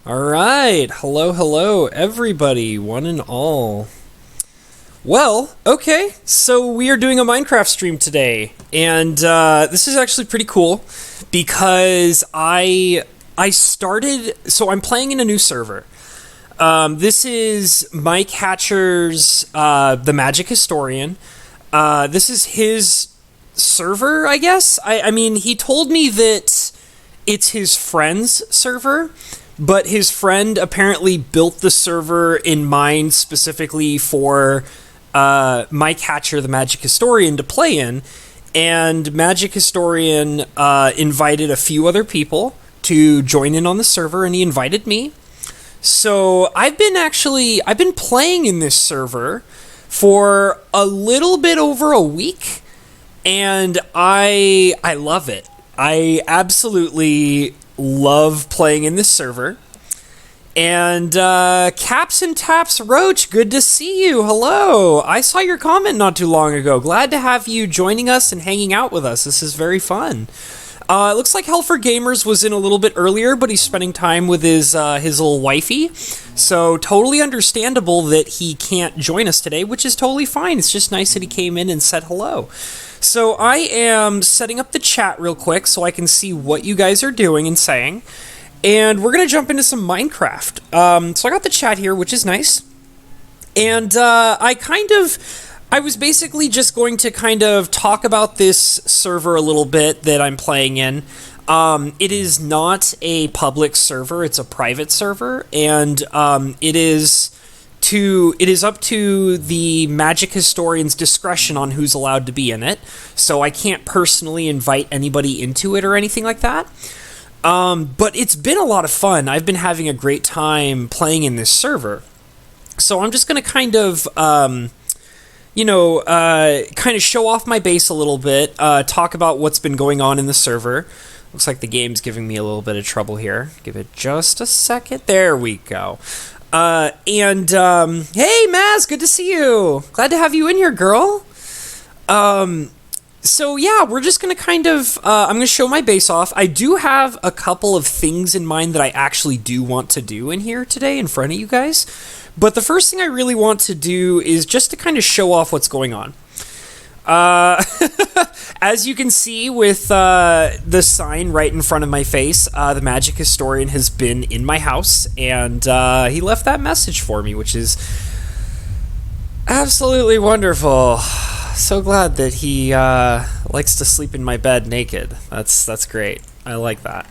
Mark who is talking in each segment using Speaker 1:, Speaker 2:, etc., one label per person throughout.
Speaker 1: All right. Hello, everybody, one and all. Well, okay, so we are doing a Minecraft stream today, and this is actually pretty cool because I started. So I'm playing in a new server. This is Mike Hatcher's The Magic Historian. This is his server, I guess. I mean, he told me that it's his friend's server, but his friend apparently built the server in mind specifically for Mike Hatcher, the Magic Historian, to play in. And Magic Historian invited a few other people to join in on the server, and he invited me. So I've been playing in this server for a little bit over a week, and I love it. I absolutely love playing in this server. And Caps and Taps Roach, good to see you. Hello. I saw your comment not too long ago. Glad to have you joining us and hanging out with us. This is very fun. It looks like Hell for Gamers was in a little bit earlier, but he's spending time with his little wifey. So totally understandable that he can't join us today, which is totally fine. It's just nice that he came in and said hello. So I am setting up the chat real quick so I can see what you guys are doing and saying. And we're going to jump into some Minecraft. So I got the chat here, which is nice. And I was basically just going to kind of talk about this server a little bit that I'm playing in. It is not a public server, it's a private server, and it is up to the Magic Historian's discretion on who's allowed to be in it. So I can't personally invite anybody into it or anything like that. But it's been a lot of fun. I've been having a great time playing in this server. So I'm just going to kind of show off my base a little bit, talk about what's been going on in the server. Looks like the game's giving me a little bit of trouble here. Give it just a second. There we go. Hey, Maz, good to see you. Glad to have you in here, girl. So yeah, we're just going to I'm going to show my base off. I do have a couple of things in mind that I actually do want to do in here today in front of you guys. But the first thing I really want to do is just to kind of show off what's going on. As you can see with the sign right in front of my face, the Magic Historian has been in my house, and he left that message for me, which is absolutely wonderful. So glad that he likes to sleep in my bed naked. That's great. I like that.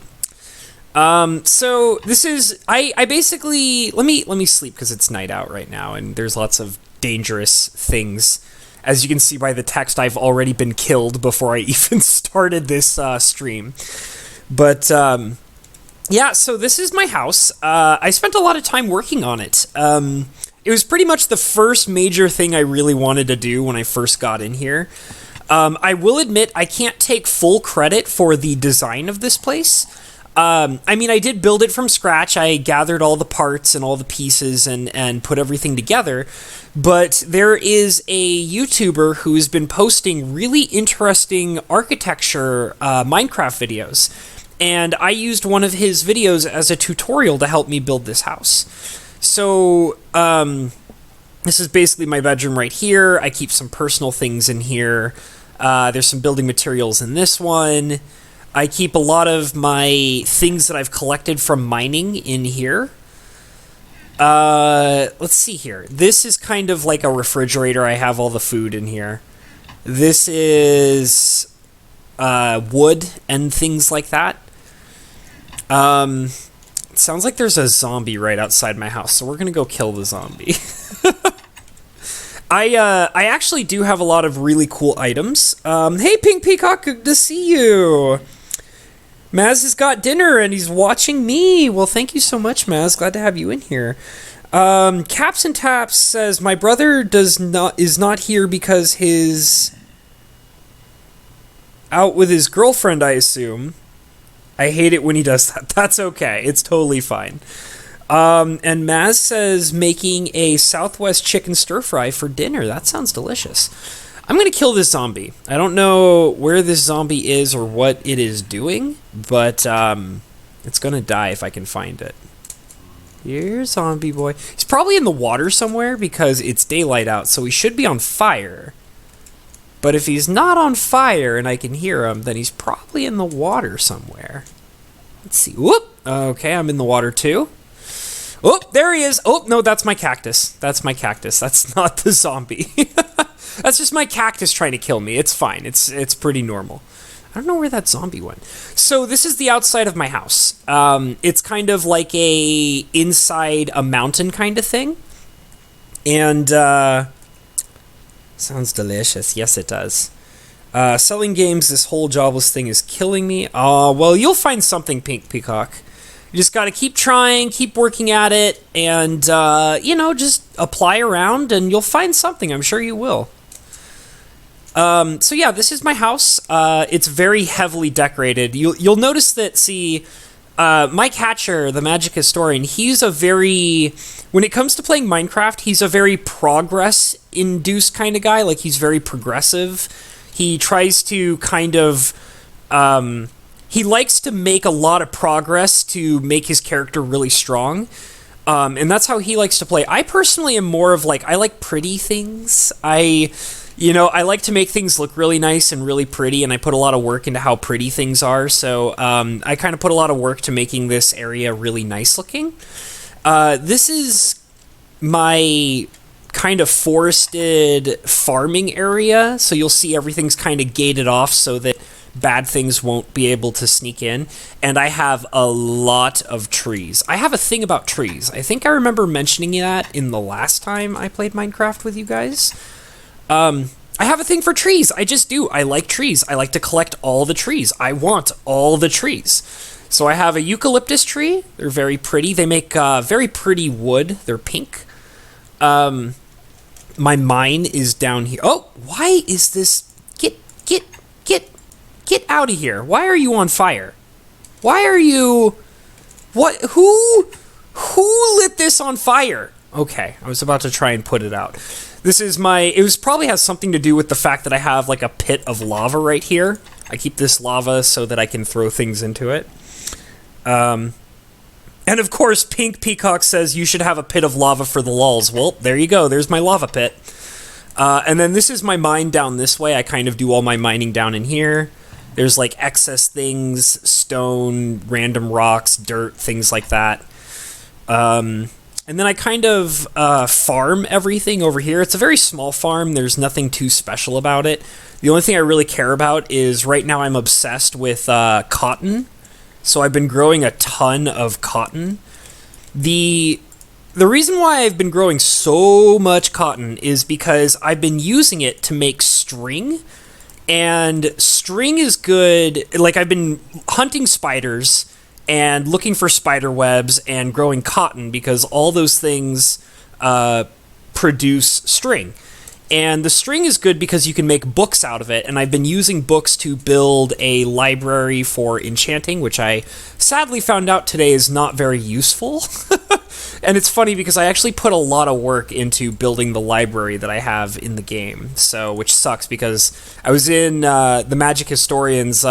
Speaker 1: So this is I basically let me sleep because it's night out right now and there's lots of dangerous things. As you can see by the text, I've already been killed before I even started this stream. But yeah, so this is my house. I spent a lot of time working on it. It was pretty much the first major thing I really wanted to do when I first got in here. I will admit I can't take full credit for the design of this place. I mean, I did build it from scratch. I gathered all the parts and all the pieces and put everything together. But there is a YouTuber who's been posting really interesting architecture Minecraft videos. And I used one of his videos as a tutorial to help me build this house. So, this is basically my bedroom right here. I keep some personal things in here. There's some building materials in this one. I keep a lot of my things that I've collected from mining in here. Let's see here. This is kind of like a refrigerator. I have all the food in here. This is wood and things like that. It sounds like there's a zombie right outside my house, so we're gonna go kill the zombie. I actually do have a lot of really cool items. Hey, Pink Peacock, good to see you. Maz has got dinner and he's watching me. Well, thank you so much, Maz. Glad to have you in here. Caps and Taps says my brother is not here because he's out with his girlfriend, I assume. I hate it when he does that. That's okay. It's totally fine. And Maz says making a Southwest chicken stir fry for dinner. That sounds delicious. I'm going to kill this zombie. I don't know where this zombie is or what it is doing, but it's going to die if I can find it. Here, zombie boy. He's probably in the water somewhere because it's daylight out, so he should be on fire. But if he's not on fire and I can hear him, then he's probably in the water somewhere. Let's see. Whoop! Okay, I'm in the water too. Oh, there he is. Oh, no, that's my cactus. That's my cactus. That's not the zombie. That's just my cactus trying to kill me. It's fine. It's pretty normal. I don't know where that zombie went. So this is the outside of my house. It's kind of like a inside a mountain kind of thing. And sounds delicious. Yes, it does. Selling games, this whole jobless thing is killing me. Well, you'll find something, Pink Peacock. You just got to keep trying, keep working at it, and, just apply around, and you'll find something. I'm sure you will. So yeah, this is my house. It's very heavily decorated. You'll notice that, Mike Hatcher, the Magic Historian, when it comes to playing Minecraft, he's a very progress-induced kind of guy. Like, he's very progressive. He tries to kind of, he likes to make a lot of progress to make his character really strong. And that's how he likes to play. I personally am more of I like pretty things. I like to make things look really nice and really pretty, and I put a lot of work into how pretty things are. So I kind of put a lot of work to making this area really nice looking. This is my kind of forested farming area, so you'll see everything's kind of gated off so that bad things won't be able to sneak in. And I have a lot of trees. I have a thing about trees. I think I remember mentioning that in the last time I played Minecraft with you guys. I have a thing for trees. I just do. I like trees. I like to collect all the trees. I want all the trees. So I have a eucalyptus tree. They're very pretty. They make very pretty wood. They're pink. My mine is down here. Oh, why is this? Get out of here. Why are you on fire? Why are you... What? Who lit this on fire? Okay, I was about to try and put it out. This is probably has something to do with the fact that I have a pit of lava right here. I keep this lava so that I can throw things into it. And of course, Pink Peacock says you should have a pit of lava for the lulz. Well, there you go. There's my lava pit. And then this is my mine down this way. I kind of do all my mining down in here. There's excess things, stone, random rocks, dirt, things like that. And then I kind of farm everything over here. It's a very small farm. There's nothing too special about it. The only thing I really care about is right now I'm obsessed with cotton. So I've been growing a ton of cotton. The reason why I've been growing so much cotton is because I've been using it to make string. And string is good. I've been hunting spiders and looking for spider webs and growing cotton because all those things produce string. And the string is good because you can make books out of it, and I've been using books to build a library for enchanting, which I sadly found out today is not very useful. And it's funny because I actually put a lot of work into building the library that I have in the game, which sucks because I was in the Magic Historian's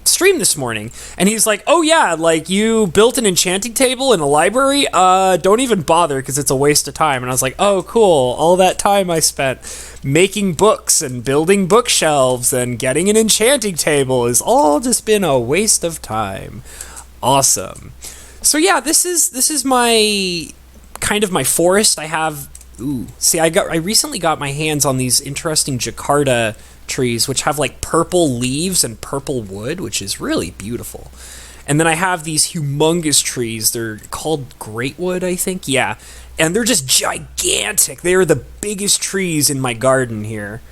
Speaker 1: stream this morning, and he's like, oh yeah, you built an enchanting table in a library? Don't even bother because it's a waste of time. And I was like, oh cool, all that time I spent making books and building bookshelves and getting an enchanting table has all just been a waste of time. Awesome. So yeah, this is my kind of my forest. I have I recently got my hands on these interesting jacarta trees which have purple leaves and purple wood, which is really beautiful. And then I have these humongous trees. They're called greatwood, I think. Yeah. And they're just gigantic. They are the biggest trees in my garden here.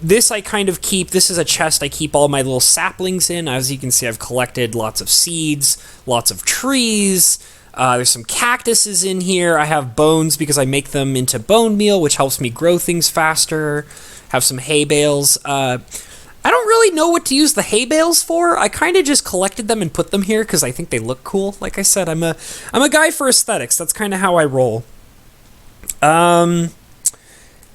Speaker 1: This I kind of keep, this is a chest I keep all my little saplings in. As you can see, I've collected lots of seeds, lots of trees. There's some cactuses in here. I have bones because I make them into bone meal, which helps me grow things faster. Have some hay bales. I don't really know what to use the hay bales for. I kind of just collected them and put them here because I think they look cool. Like I said, I'm a guy for aesthetics. That's kind of how I roll.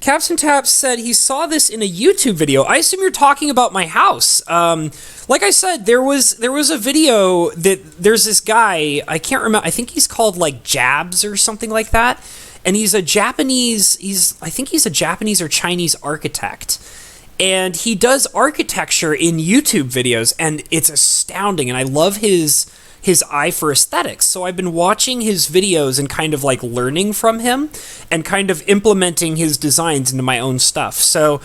Speaker 1: Caps and Taps said he saw this in a YouTube video. I assume you're talking about my house. Like I said, there was a video that there's this guy, I can't remember, I think he's called like Jabs or something like that. And he's a Japanese or Chinese architect. And he does architecture in YouTube videos, and it's astounding. And I love his eye for aesthetics. So I've been watching his videos and kind of like learning from him and kind of implementing his designs into my own stuff. So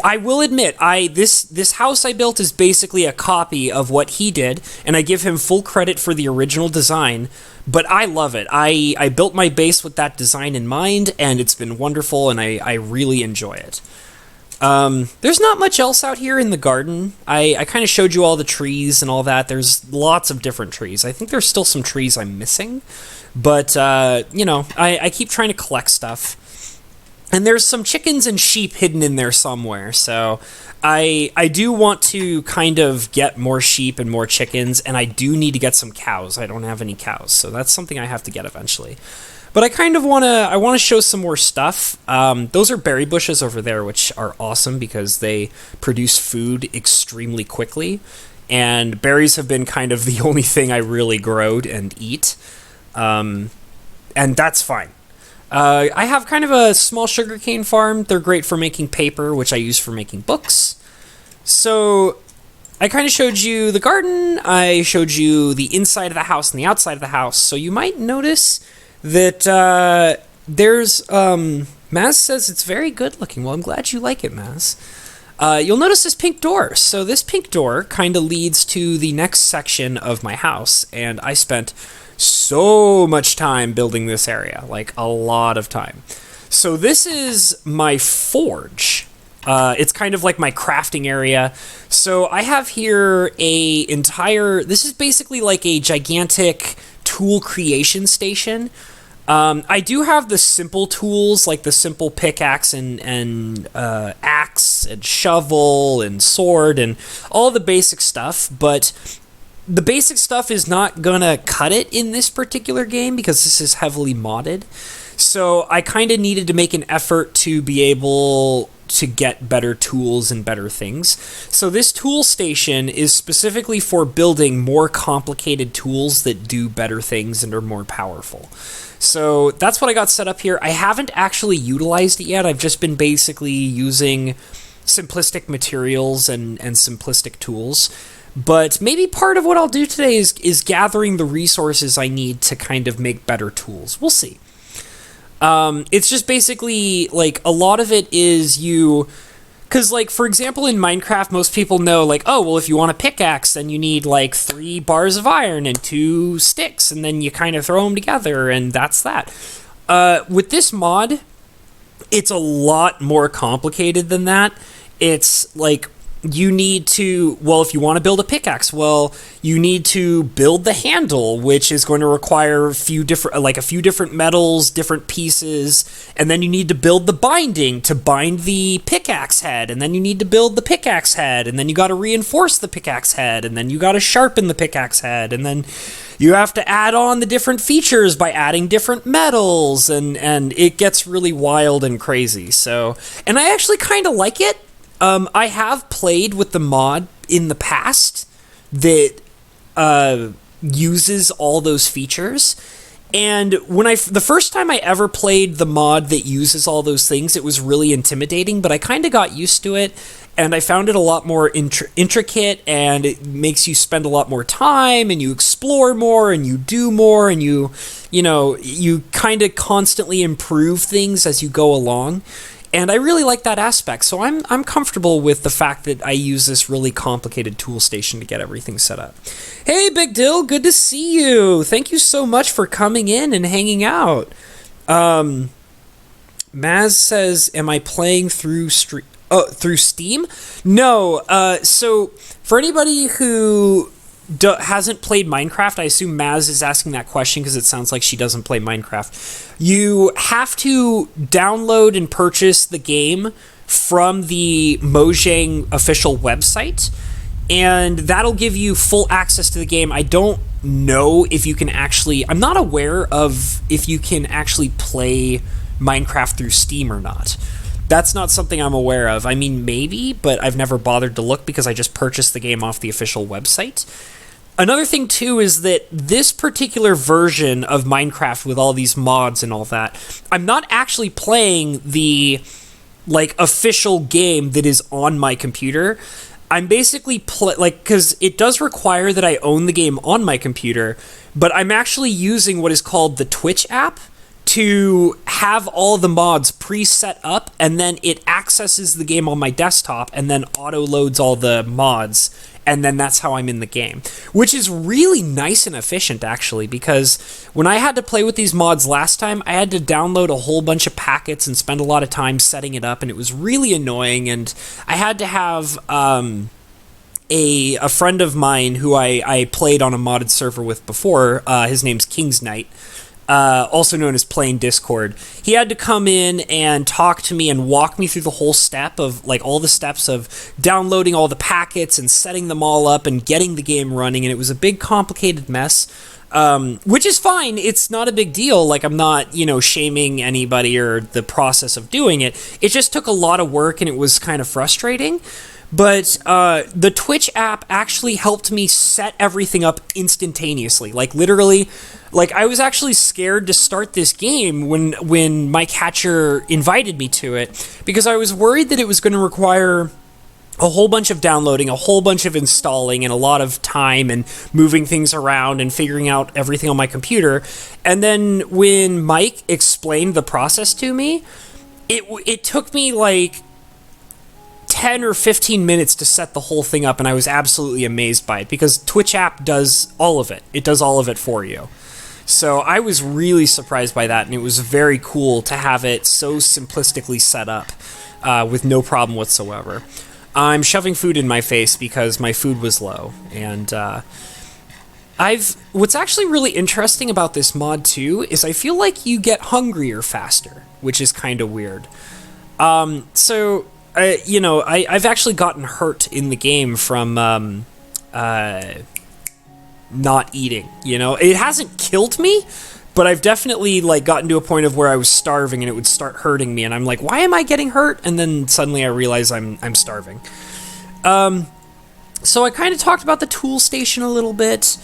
Speaker 1: I will admit, this house I built is basically a copy of what he did, and I give him full credit for the original design. But I love it. I built my base with that design in mind, and it's been wonderful, and I really enjoy it. There's not much else out here in the garden. I kind of showed you all the trees and all that. There's lots of different trees. I think there's still some trees I'm missing, but, I keep trying to collect stuff. And there's some chickens and sheep hidden in there somewhere, so I do want to kind of get more sheep and more chickens, and I do need to get some cows. I don't have any cows, so that's something I have to get eventually. But I kind of want to show some more stuff. Those are berry bushes over there, which are awesome because they produce food extremely quickly. And berries have been kind of the only thing I really grow and eat. And that's fine. I have kind of a small sugarcane farm. They're great for making paper, which I use for making books. So I kind of showed you the garden. I showed you the inside of the house and the outside of the house. So you might notice that there's Maz says it's very good looking. Well, I'm glad you like it, Maz. You'll notice this pink door. So this pink door kind of leads to the next section of my house, and I spent so much time building this area, like a lot of time. So this is my forge. It's kind of like my crafting area. So I have here this is basically like a gigantic tool creation station. I do have the simple tools, like the simple pickaxe and axe and shovel and sword and all the basic stuff, but the basic stuff is not gonna cut it in this particular game because this is heavily modded. So I kind of needed to make an effort to be able to get better tools and better things. So this tool station is specifically for building more complicated tools that do better things and are more powerful. So that's what I got set up here. I haven't actually utilized it yet. I've just been basically using simplistic materials and simplistic tools. But maybe part of what I'll do today is gathering the resources I need to kind of make better tools. We'll see. It's just basically, like, a lot of it is because, like, for example, in Minecraft, most people know, like, oh, well, if you want a pickaxe, then you need, like, 3 bars of iron and 2 sticks, and then you kind of throw them together, and that's that. With this mod, it's a lot more complicated than that. It's, like, you need to, well, if you want to build a pickaxe, well, you need to build the handle, which is going to require a few different metals, different pieces, and then you need to build the binding to bind the pickaxe head, and then you need to build the pickaxe head, and then you got to reinforce the pickaxe head, and then you got to sharpen the pickaxe head, and then you have to add on the different features by adding different metals, and it gets really wild and crazy. So, and I actually kind of like it. I have played with the mod in the past that uses all those features, and the first time I ever played the mod that uses all those things, it was really intimidating, but I kind of got used to it, and I found it a lot more intricate, and it makes you spend a lot more time, and you explore more, and you do more, and you kind of constantly improve things as you go along. And I really like that aspect, so I'm comfortable with the fact that I use this really complicated tool station to get everything set up. Hey, Big Dill, good to see you. Thank you so much for coming in and hanging out. Maz says, am I playing through Steam? No. So for anybody who hasn't played Minecraft, I assume Maz is asking that question because it sounds like she doesn't play Minecraft. You have to download and purchase the game from the Mojang official website, and that'll give you full access to the game. I don't know if you can I'm not aware of if you can actually play Minecraft through Steam or not. That's not something I'm aware of. I mean, maybe, but I've never bothered to look because I just purchased the game off the official website. Another thing, too, is that this particular version of Minecraft with all these mods and all that, I'm not actually playing the, like, official game that is on my computer. I'm basically because it does require that I own the game on my computer, but I'm actually using what is called the Twitch app to have all the mods preset up, and then it accesses the game on my desktop and then auto loads all the mods, and then that's how I'm in the game, which is really nice and efficient, actually, because when I had to play with these mods last time, I had to download a whole bunch of packets and spend a lot of time setting it up, and it was really annoying, and I had to have a friend of mine who I played on a modded server with before. His name's King's Knight, also known as Plain Discord. He had to come in and talk to me and walk me through the whole step of, like, all the steps of downloading all the packets and setting them all up and getting the game running, and it was a big, complicated mess, which is fine. It's not a big deal. Like, I'm not, shaming anybody or the process of doing it. It just took a lot of work, and it was kind of frustrating. But the Twitch app actually helped me set everything up instantaneously. Like, literally, like, I was actually scared to start this game when Mike Hatcher invited me to it, because I was worried that it was going to require a whole bunch of downloading, a whole bunch of installing, and a lot of time and moving things around and figuring out everything on my computer. And then when Mike explained the process to me, it took me, like, 10 or 15 minutes to set the whole thing up, and I was absolutely amazed by it, because Twitch app does all of it. It does all of it for you. So I was really surprised by that, and it was very cool to have it so simplistically set up with no problem whatsoever. I'm shoving food in my face because my food was low, and what's actually really interesting about this mod too is I feel like you get hungrier faster, which is kind of weird. I've actually gotten hurt in the game from not eating. It hasn't killed me, but I've definitely, like, gotten to a point of where I was starving and it would start hurting me, and I'm like, why am I getting hurt? And then suddenly I realize I'm starving. So I kind of talked about the tool station a little bit.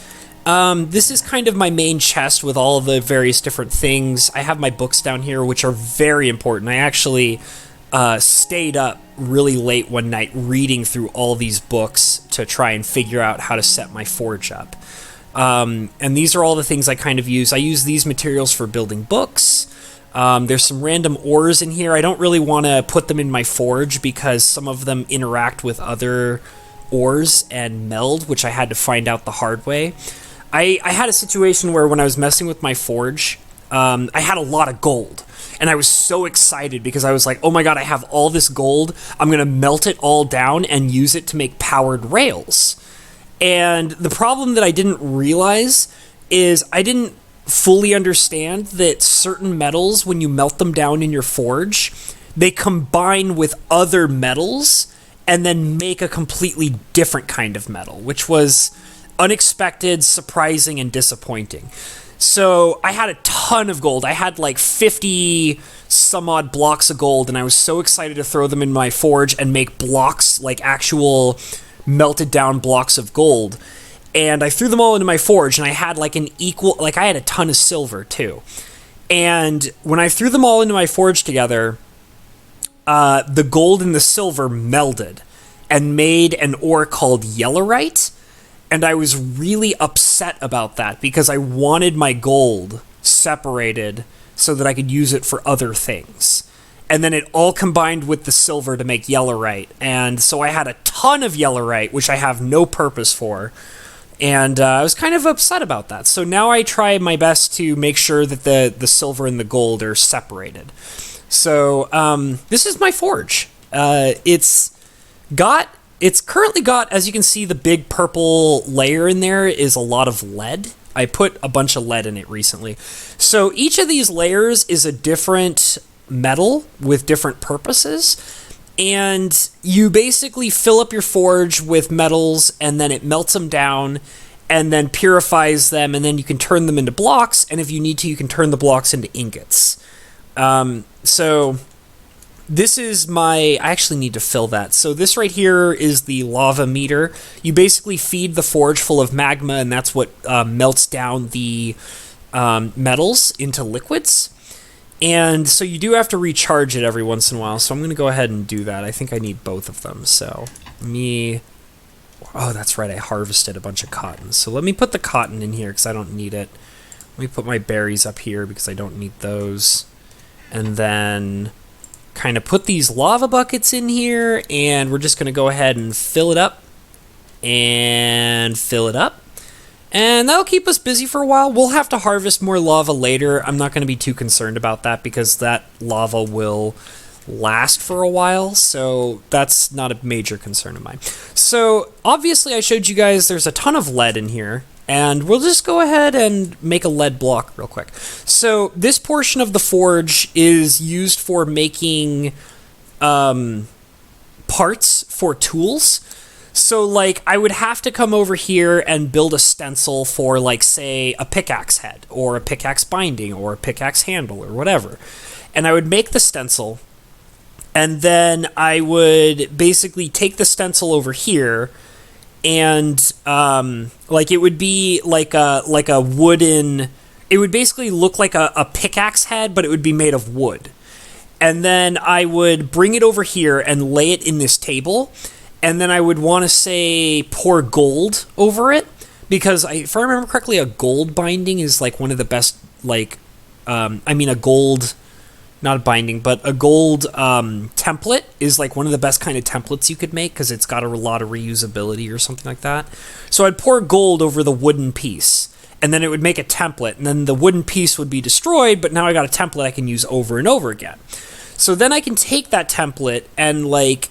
Speaker 1: This is kind of my main chest with all of the various different things. I have my books down here, which are very important. I actually stayed up really late one night reading through all these books to try and figure out how to set my forge up. And these are all the things I kind of use. I use these materials for building books. There's some random ores in here. I don't really want to put them in my forge because some of them interact with other ores and meld, which I had to find out the hard way. I had a situation where when I was messing with my forge, I had a lot of gold. And I was so excited because I was like, oh my god, I have all this gold. I'm going to melt it all down and use it to make powered rails. And the problem that I didn't realize is I didn't fully understand that certain metals, when you melt them down in your forge, they combine with other metals and then make a completely different kind of metal, which was unexpected, surprising, and disappointing. So I had a ton of gold. I had like 50 some odd blocks of gold, and I was so excited to throw them in my forge and make blocks, like actual melted down blocks of gold. And I threw them all into my forge, and I had like I had a ton of silver too. And when I threw them all into my forge together, the gold and the silver melded and made an ore called yellowite. And I was really upset about that because I wanted my gold separated so that I could use it for other things. And then it all combined with the silver to make yellowite. And so I had a ton of yellowite, which I have no purpose for. And I was kind of upset about that. So now I try my best to make sure that the silver and the gold are separated. So this is my forge. It's currently got, as you can see, the big purple layer in there is a lot of lead. I put a bunch of lead in it recently. So each of these layers is a different metal with different purposes. And you basically fill up your forge with metals, and then it melts them down and then purifies them, and then you can turn them into blocks. And if you need to, you can turn the blocks into ingots. So this is I actually need to fill that. So this right here is the lava meter. You basically feed the forge full of magma, and that's what melts down the metals into liquids. And so you do have to recharge it every once in a while. So I'm going to go ahead and do that. I think I need both of them. So oh, that's right. I harvested a bunch of cotton. So let me put the cotton in here because I don't need it. Let me put my berries up here because I don't need those. And then kind of put these lava buckets in here, and we're just going to go ahead and fill it up and fill it up. And that'll keep us busy for a while. We'll have to harvest more lava later. I'm not going to be too concerned about that because that lava will last for a while, so that's not a major concern of mine. So obviously I showed you guys there's a ton of lead in here, and we'll just go ahead and make a lead block real quick. So this portion of the forge is used for making parts for tools. So, like, I would have to come over here and build a stencil for, like, say, a pickaxe head, or a pickaxe binding, or a pickaxe handle, or whatever. And I would make the stencil, and then I would basically take the stencil over here, and, like, it would be like a wooden... It would basically look like a pickaxe head, but it would be made of wood. And then I would bring it over here and lay it in this table, and then I would want to, say, pour gold over it, because if I remember correctly, a gold binding is, like, one of the best, like, a gold, not a binding, but a gold template is, like, one of the best kind of templates you could make, because it's got a lot of reusability or something like that. So I'd pour gold over the wooden piece, and then it would make a template, and then the wooden piece would be destroyed, but now I got a template I can use over and over again. So then I can take that template and, like,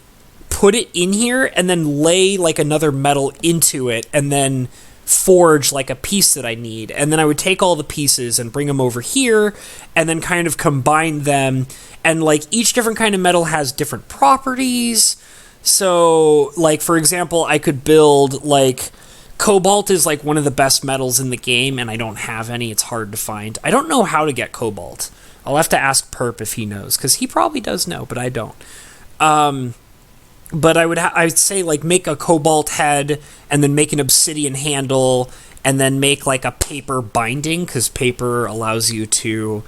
Speaker 1: put it in here and then lay like another metal into it and then forge like a piece that I need. And then I would take all the pieces and bring them over here and then kind of combine them. And like each different kind of metal has different properties. So like, for example, I could build like cobalt is like one of the best metals in the game, and I don't have any. It's hard to find. I don't know how to get cobalt. I'll have to ask Perp if he knows, because he probably does know, but I don't. But I'd say, like, make a cobalt head, and then make an obsidian handle, and then make, like, a paper binding, because paper allows you to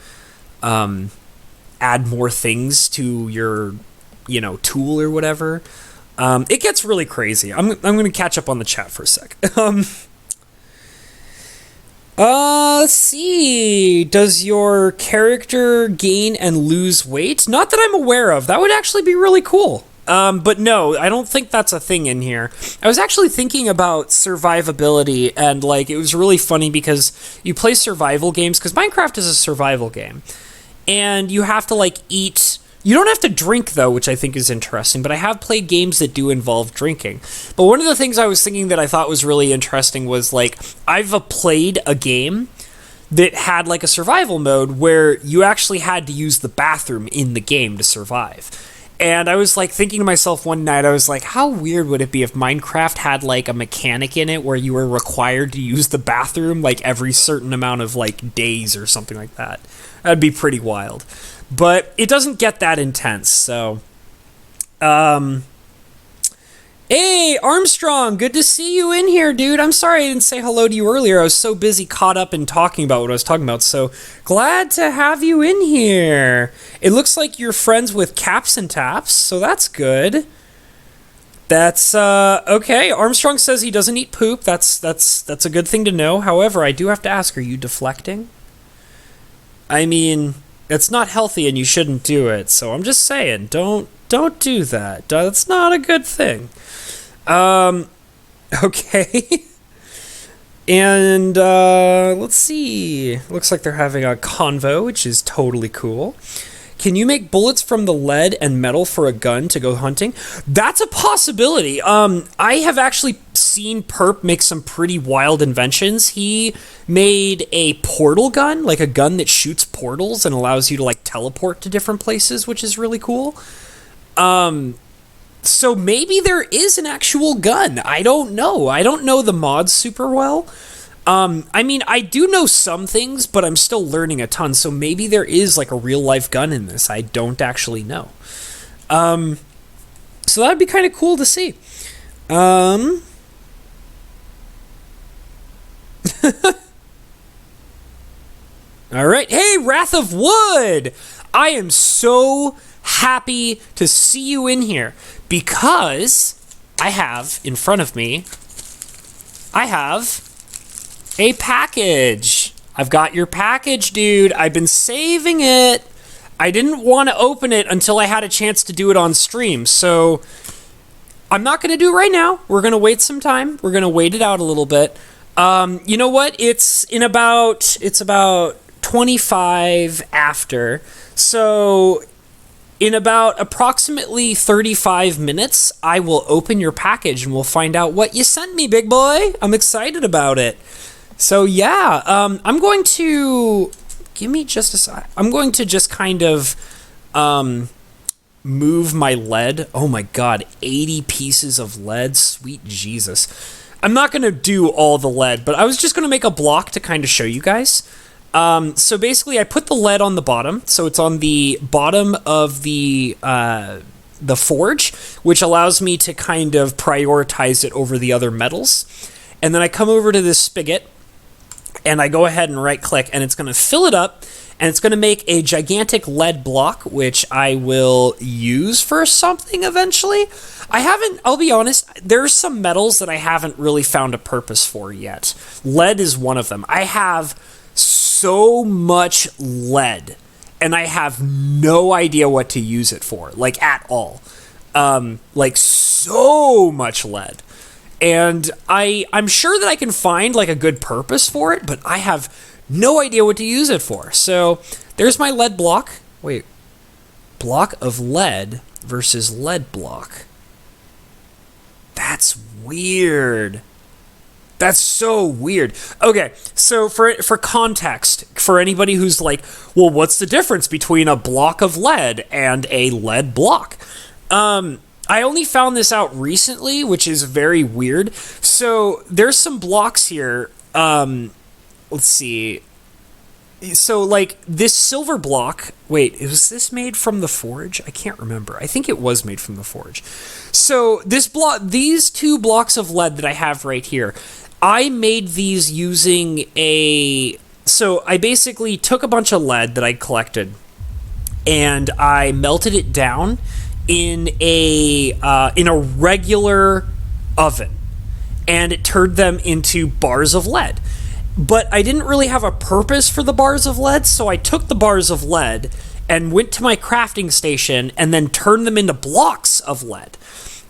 Speaker 1: add more things to your, tool or whatever. It gets really crazy. I'm going to catch up on the chat for a sec. Let's see. Does your character gain and lose weight? Not that I'm aware of. That would actually be really cool. But no, I don't think that's a thing in here. I was actually thinking about survivability, and like it was really funny because you play survival games, because Minecraft is a survival game, and you have to like eat. You don't have to drink though, which I think is interesting, but I have played games that do involve drinking. But one of the things I was thinking that I thought was really interesting was like I've played a game that had like a survival mode where you actually had to use the bathroom in the game to survive. And I was like thinking to myself one night, I was like, how weird would it be if Minecraft had like a mechanic in it where you were required to use the bathroom like every certain amount of like days or something like that? That'd be pretty wild. But it doesn't get that intense, so. Hey, Armstrong, good to see you in here, dude. I'm sorry I didn't say hello to you earlier. I was so busy caught up in talking about what I was talking about, so glad to have you in here. It looks like you're friends with Caps and Taps, so that's good. That's, okay. Armstrong says he doesn't eat poop. That's a good thing to know. However, I do have to ask, are you deflecting? I mean, it's not healthy and you shouldn't do it, so I'm just saying, don't do that. That's not a good thing. Okay. And, let's see. Looks like they're having a convo, which is totally cool. Can you make bullets from the lead and metal for a gun to go hunting? That's a possibility. I have actually seen Perp make some pretty wild inventions. He made a portal gun, like a gun that shoots portals and allows you to, like, teleport to different places, which is really cool. So maybe there is an actual gun. I don't know. I don't know the mods super well. I mean, I do know some things, but I'm still learning a ton, so maybe there is like a real life gun in this. I don't actually know. So that'd be kind of cool to see. All right. Hey, Wrath of Wood! I am so happy to see you in here because I have in front of me, I have a package. I've got your package, dude. I've been saving it. I didn't want to open it until I had a chance to do it on stream, so I'm not going to do it right now. We're going to wait some time. We're going to wait it out a little bit. You know what? It's about 25 after. So in about approximately 35 minutes, I will open your package and we'll find out what you sent me, big boy. I'm excited about it. So yeah, I'm going to I'm going to just kind of move my lead. Oh my god, 80 pieces of lead. Sweet Jesus. I'm not going to do all the lead, but I was just going to make a block to kind of show you guys. So basically, I put the lead on the bottom, so it's on the bottom of the forge, which allows me to kind of prioritize it over the other metals. And then I come over to this spigot, and I go ahead and right-click, and it's going to fill it up, and it's going to make a gigantic lead block, which I will use for something eventually. I'll be honest, there's some metals that I haven't really found a purpose for yet. Lead is one of them. I have so much lead, and I have no idea what to use it for, like at all. Like so much lead. And I'm sure that I can find like a good purpose for it, but I have no idea what to use it for. So there's my lead block. Wait, block of lead versus lead block. That's weird. That's so weird. Okay, so for context, for anybody who's like, well, what's the difference between a block of lead and a lead block? I only found this out recently, which is very weird. So there's some blocks here. Let's see. So like this silver block, wait, was this made from the forge? I can't remember. I think it was made from the forge. So these two blocks of lead that I have right here, I made these using so I basically took a bunch of lead that I collected and I melted it down in a regular oven, and it turned them into bars of lead. But I didn't really have a purpose for the bars of lead, so I took the bars of lead and went to my crafting station and then turned them into blocks of lead.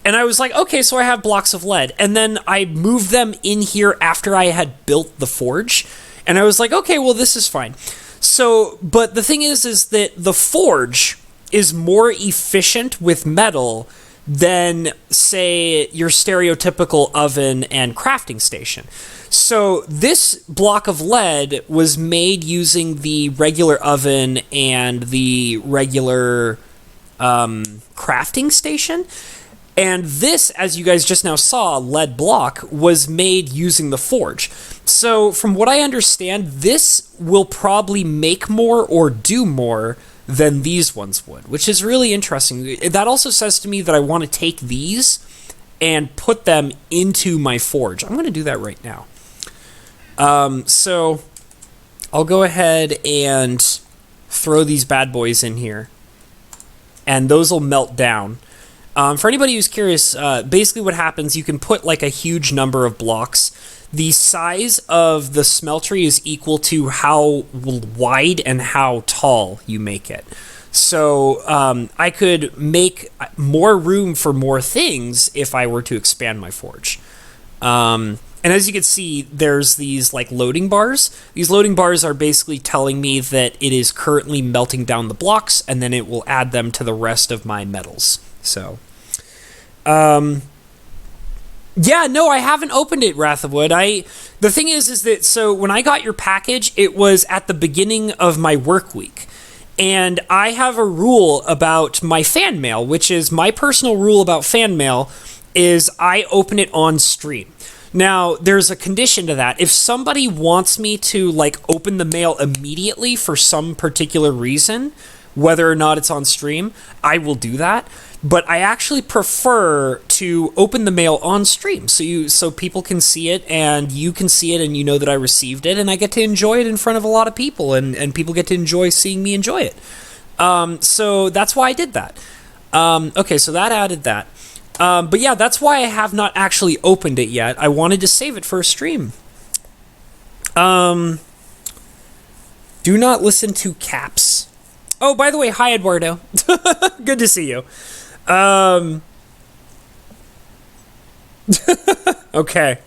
Speaker 1: And I was like, okay, so I have blocks of lead. And then I moved them in here after I had built the forge. And I was like, okay, well, this is fine. So, but the thing is that the forge is more efficient with metal than, say, your stereotypical oven and crafting station. So this block of lead was made using the regular oven and the regular crafting station. And this, as you guys just now saw, lead block, was made using the forge. So from what I understand, this will probably make more or do more than these ones would, which is really interesting. That also says to me that I want to take these and put them into my forge. I'm going to do that right now. So I'll go ahead and throw these bad boys in here, and those will melt down. For anybody who's curious, basically what happens, you can put like a huge number of blocks. The size of the smeltery is equal to how wide and how tall you make it. So I could make more room for more things if I were to expand my forge. And as you can see, there's these like loading bars. These loading bars are basically telling me that it is currently melting down the blocks, and then it will add them to the rest of my metals. So, yeah, no, I haven't opened it, Wrath of Wood. The thing is that, so when I got your package, it was at the beginning of my work week. And I have a rule about my fan mail, which is my personal rule about fan mail is I open it on stream. Now, there's a condition to that. If somebody wants me to like open the mail immediately for some particular reason, whether or not it's on stream, I will do that. But I actually prefer to open the mail on stream so people can see it and you can see it and you know that I received it and I get to enjoy it in front of a lot of people and people get to enjoy seeing me enjoy it. So that's why I did that. Okay, so that added that. But yeah, that's why I have not actually opened it yet. I wanted to save it for a stream. Do not listen to caps. Oh, by the way, hi Eduardo. Good to see you. Okay.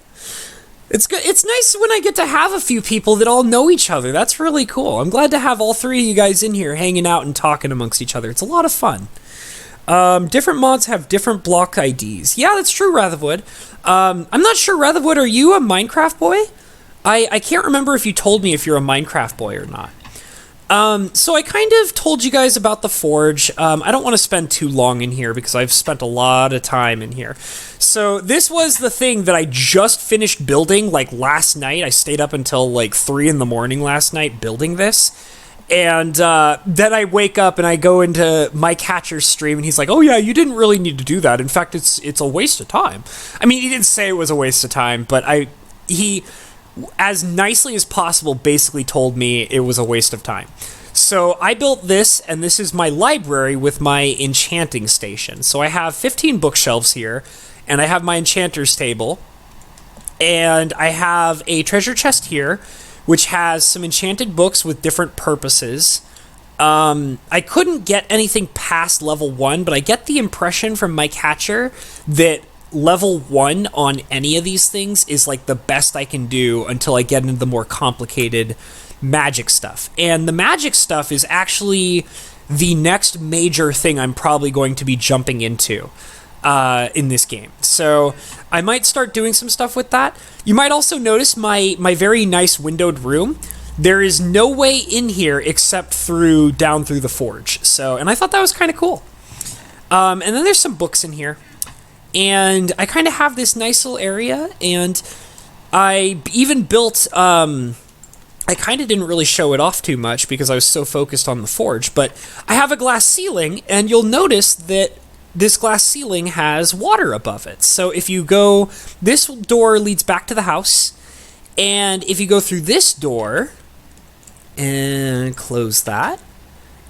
Speaker 1: It's good. It's nice when I get to have a few people that all know each other. That's really cool. I'm glad to have all three of you guys in here hanging out and talking amongst each other. It's a lot of fun. Different mods have different block IDs. Yeah, that's true, Ratherwood. I'm not sure, Ratherwood, are you a Minecraft boy? I can't remember if you told me if you're a Minecraft boy or not. So I kind of told you guys about the forge. I don't want to spend too long in here because I've spent a lot of time in here. So this was the thing that I just finished building like last night. I stayed up until like 3 in the morning last night building this. And then I wake up and I go into my catcher's stream and he's like, oh yeah, you didn't really need to do that. In fact, it's a waste of time. I mean, he didn't say it was a waste of time, but he as nicely as possible basically told me it was a waste of time. So I built this, and this is my library with my enchanting station. So I have 15 bookshelves here, and I have my enchanter's table, and I have a treasure chest here, which has some enchanted books with different purposes. I couldn't get anything past level 1, but I get the impression from my catcher that level 1 on any of these things is like the best I can do until I get into the more complicated magic stuff. And the magic stuff is actually the next major thing I'm probably going to be jumping into in this game. So I might start doing some stuff with that. You might also notice my very nice windowed room. There is no way in here except down through the forge. So, and I thought that was kind of cool. And then there's some books in here. And I kind of have this nice little area, and I even built, I kind of didn't really show it off too much because I was so focused on the forge, but I have a glass ceiling, and you'll notice that this glass ceiling has water above it. So if you go, this door leads back to the house, and if you go through this door, and close that,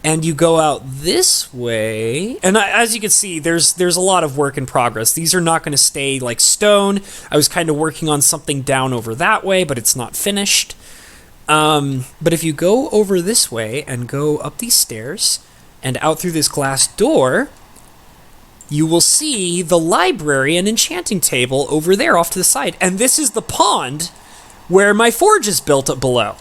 Speaker 1: and you go out this way, and as you can see, there's a lot of work in progress. These are not going to stay like stone. I was kind of working on something down over that way, but it's not finished. But if you go over this way and go up these stairs and out through this glass door, you will see the library and enchanting table over there off to the side. And this is the pond where my forge is built up below.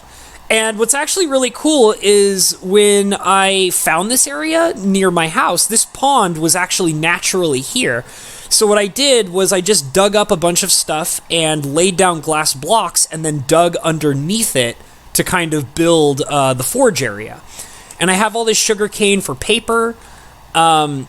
Speaker 1: And what's actually really cool is when I found this area near my house, this pond was actually naturally here. So what I did was I just dug up a bunch of stuff and laid down glass blocks and then dug underneath it to kind of build the forge area. And I have all this sugar cane for paper.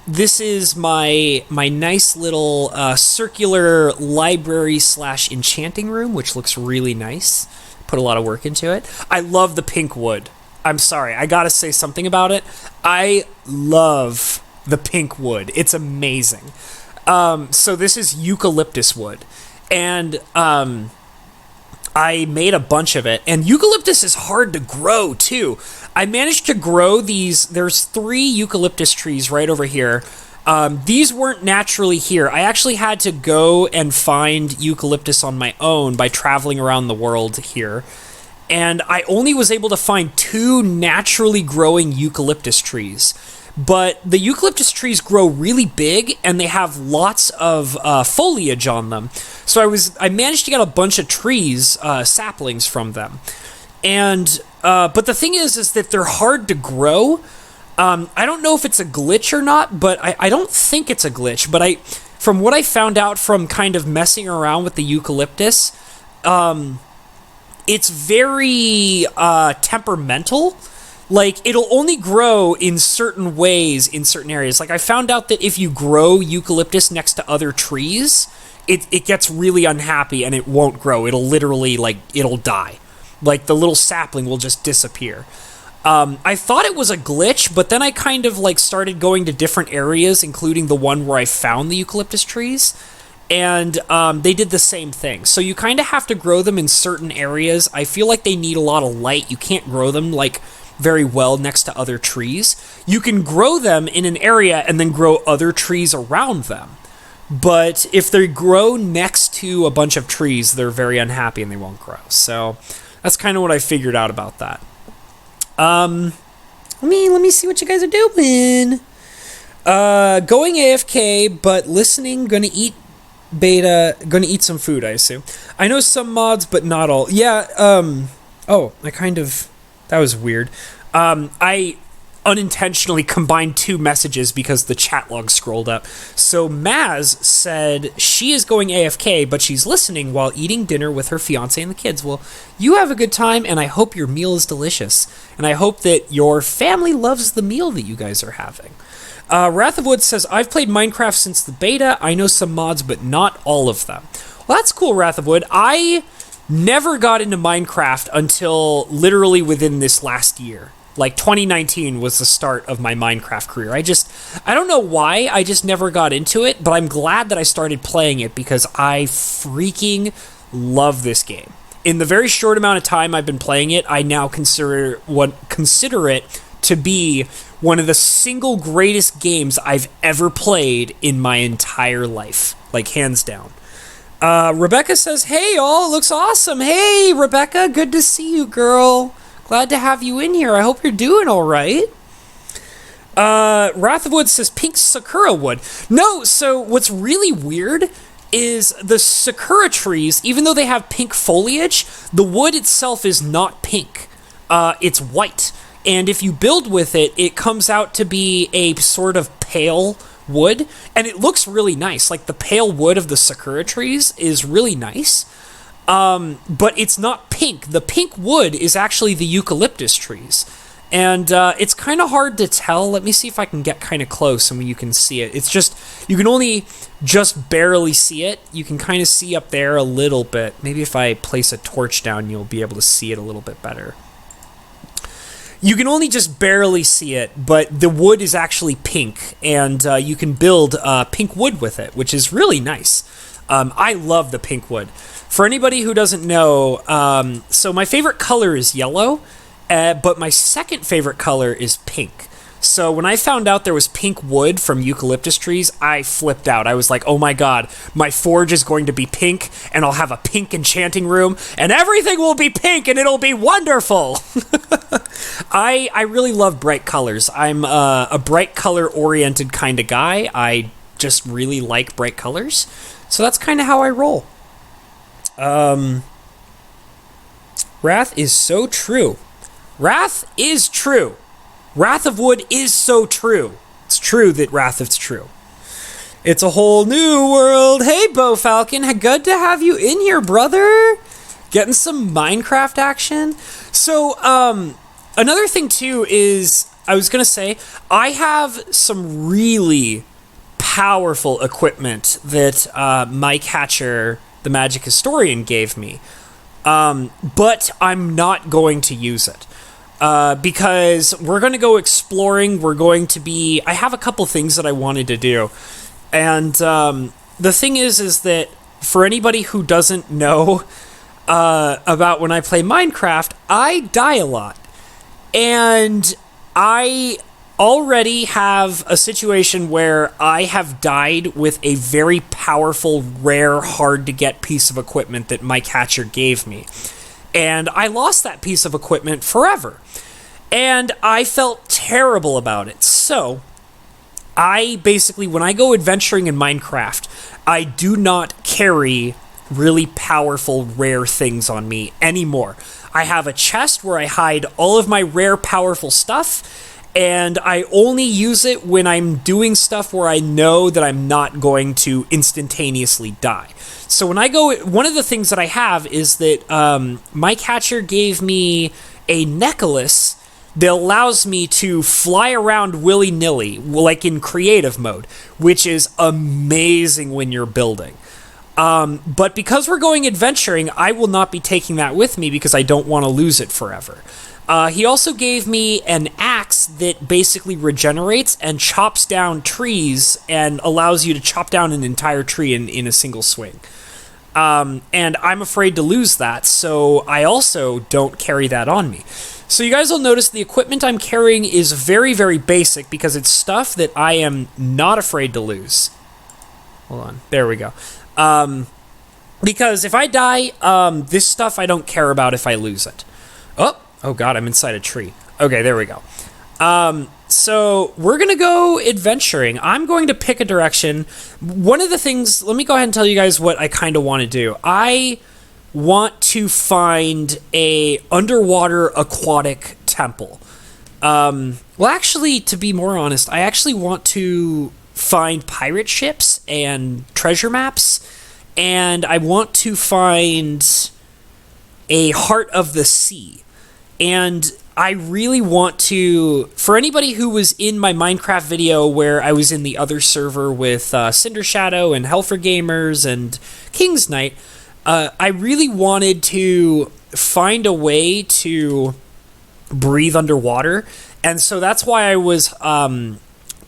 Speaker 1: This is my nice little circular library / enchanting room, which looks really nice. Put a lot of work into it. I love the pink wood. I'm sorry, I gotta say something about it. I love the pink wood. It's amazing. So this is eucalyptus wood. And I made a bunch of it. And eucalyptus is hard to grow, too. I managed to grow these. There's 3 eucalyptus trees right over here. These weren't naturally here. I actually had to go and find eucalyptus on my own by traveling around the world here. And I only was able to find 2 naturally growing eucalyptus trees. But the eucalyptus trees grow really big and they have lots of foliage on them. So I managed to get a bunch of trees, saplings from them. And but the thing is that they're hard to grow. I don't know if it's a glitch or not, but I don't think it's a glitch. But from what I found out from kind of messing around with the eucalyptus, it's very temperamental. Like, it'll only grow in certain ways in certain areas. Like, I found out that if you grow eucalyptus next to other trees, it gets really unhappy and it won't grow. It'll literally, it'll die. Like, the little sapling will just disappear. I thought it was a glitch, but then I kind of like started going to different areas, including the one where I found the eucalyptus trees, and they did the same thing. So you kind of have to grow them in certain areas. I feel like they need a lot of light. You can't grow them like very well next to other trees. You can grow them in an area and then grow other trees around them. But if they grow next to a bunch of trees, they're very unhappy and they won't grow. So that's kind of what I figured out about that. Let me see what you guys are doing. Going AFK, but listening, gonna eat some food, I assume. I know some mods, but not all. Yeah, that was weird. I unintentionally combined two messages because the chat log scrolled up. So Maz said she is going AFK, but she's listening while eating dinner with her fiance and the kids. Well, you have a good time, and I hope your meal is delicious. And I hope that your family loves the meal that you guys are having. Wrath of Wood says, I've played Minecraft since the beta. I know some mods, but not all of them. Well, that's cool, Wrath of Wood. I never got into Minecraft until literally within this last year. Like 2019 was the start of my Minecraft career. I don't know why, I just never got into it, but I'm glad that I started playing it because I freaking love this game. In the very short amount of time I've been playing it, I now consider it to be one of the single greatest games I've ever played in my entire life. Like, hands down. Rebecca says, hey all, looks awesome. Hey Rebecca, good to see you, girl. Glad to have you in here. I hope you're doing all right. Wrath of Wood says pink sakura wood. No, so what's really weird is the sakura trees, even though they have pink foliage, the wood itself is not pink. It's white. And if you build with it, it comes out to be a sort of pale wood. And it looks really nice. Like the pale wood of the sakura trees is really nice. But it's not pink. The pink wood is actually the eucalyptus trees. And it's kind of hard to tell. Let me see if I can get kind of close and you can see it. It's just, you can only just barely see it. You can kind of see up there a little bit. Maybe if I place a torch down, you'll be able to see it a little bit better. You can only just barely see it, but the wood is actually pink, and you can build pink wood with it, which is really nice. I love the pink wood. For anybody who doesn't know, so my favorite color is yellow, but my second favorite color is pink. So when I found out there was pink wood from eucalyptus trees, I flipped out. I was like, oh my god, my forge is going to be pink, and I'll have a pink enchanting room, and everything will be pink, and it'll be wonderful! I really love bright colors. I'm a bright color-oriented kind of guy. I just really like bright colors. So that's kind of how I roll. Wrath is so true. Wrath is true. Wrath of Wood is so true. It's true that Wrath is true. It's a whole new world. Hey, Bo Falcon. Good to have you in here, brother. Getting some Minecraft action. So, another thing, too, is I was going to say, I have some really powerful equipment that Mike Hatcher, the Magic Historian, gave me. But I'm not going to use it. Because we're going to go exploring. I have a couple things that I wanted to do. And the thing is that for anybody who doesn't know about when I play Minecraft, I die a lot. And I already have a situation where I have died with a very powerful, rare, hard-to-get piece of equipment that Mike Hatcher gave me. And I lost that piece of equipment forever. And I felt terrible about it. So, I basically, when I go adventuring in Minecraft, I do not carry really powerful, rare things on me anymore. I have a chest where I hide all of my rare, powerful stuff, and I only use it when I'm doing stuff where I know that I'm not going to instantaneously die. So when I go, one of the things that I have is that Mike Hatcher gave me a necklace that allows me to fly around willy-nilly, like in creative mode, which is amazing when you're building. But because we're going adventuring, I will not be taking that with me because I don't want to lose it forever. He also gave me an axe that basically regenerates and chops down trees and allows you to chop down an entire tree in a single swing. And I'm afraid to lose that, so I also don't carry that on me. So you guys will notice the equipment I'm carrying is very, very basic because it's stuff that I am not afraid to lose. Hold on. There we go. Because if I die, this stuff I don't care about if I lose it. Oh god, I'm inside a tree. Okay, there we go. So we're going to go adventuring. I'm going to pick a direction. One of the things, let me go ahead and tell you guys what I kind of want to do. I want to find a underwater aquatic temple. Well, actually, to be more honest, I actually want to find pirate ships and treasure maps, and I want to find a heart of the sea. And I really want to, for anybody who was in my Minecraft video where I was in the other server with Cinder Shadow and Helfer Gamers and King's Knight, I really wanted to find a way to breathe underwater. And so that's why I was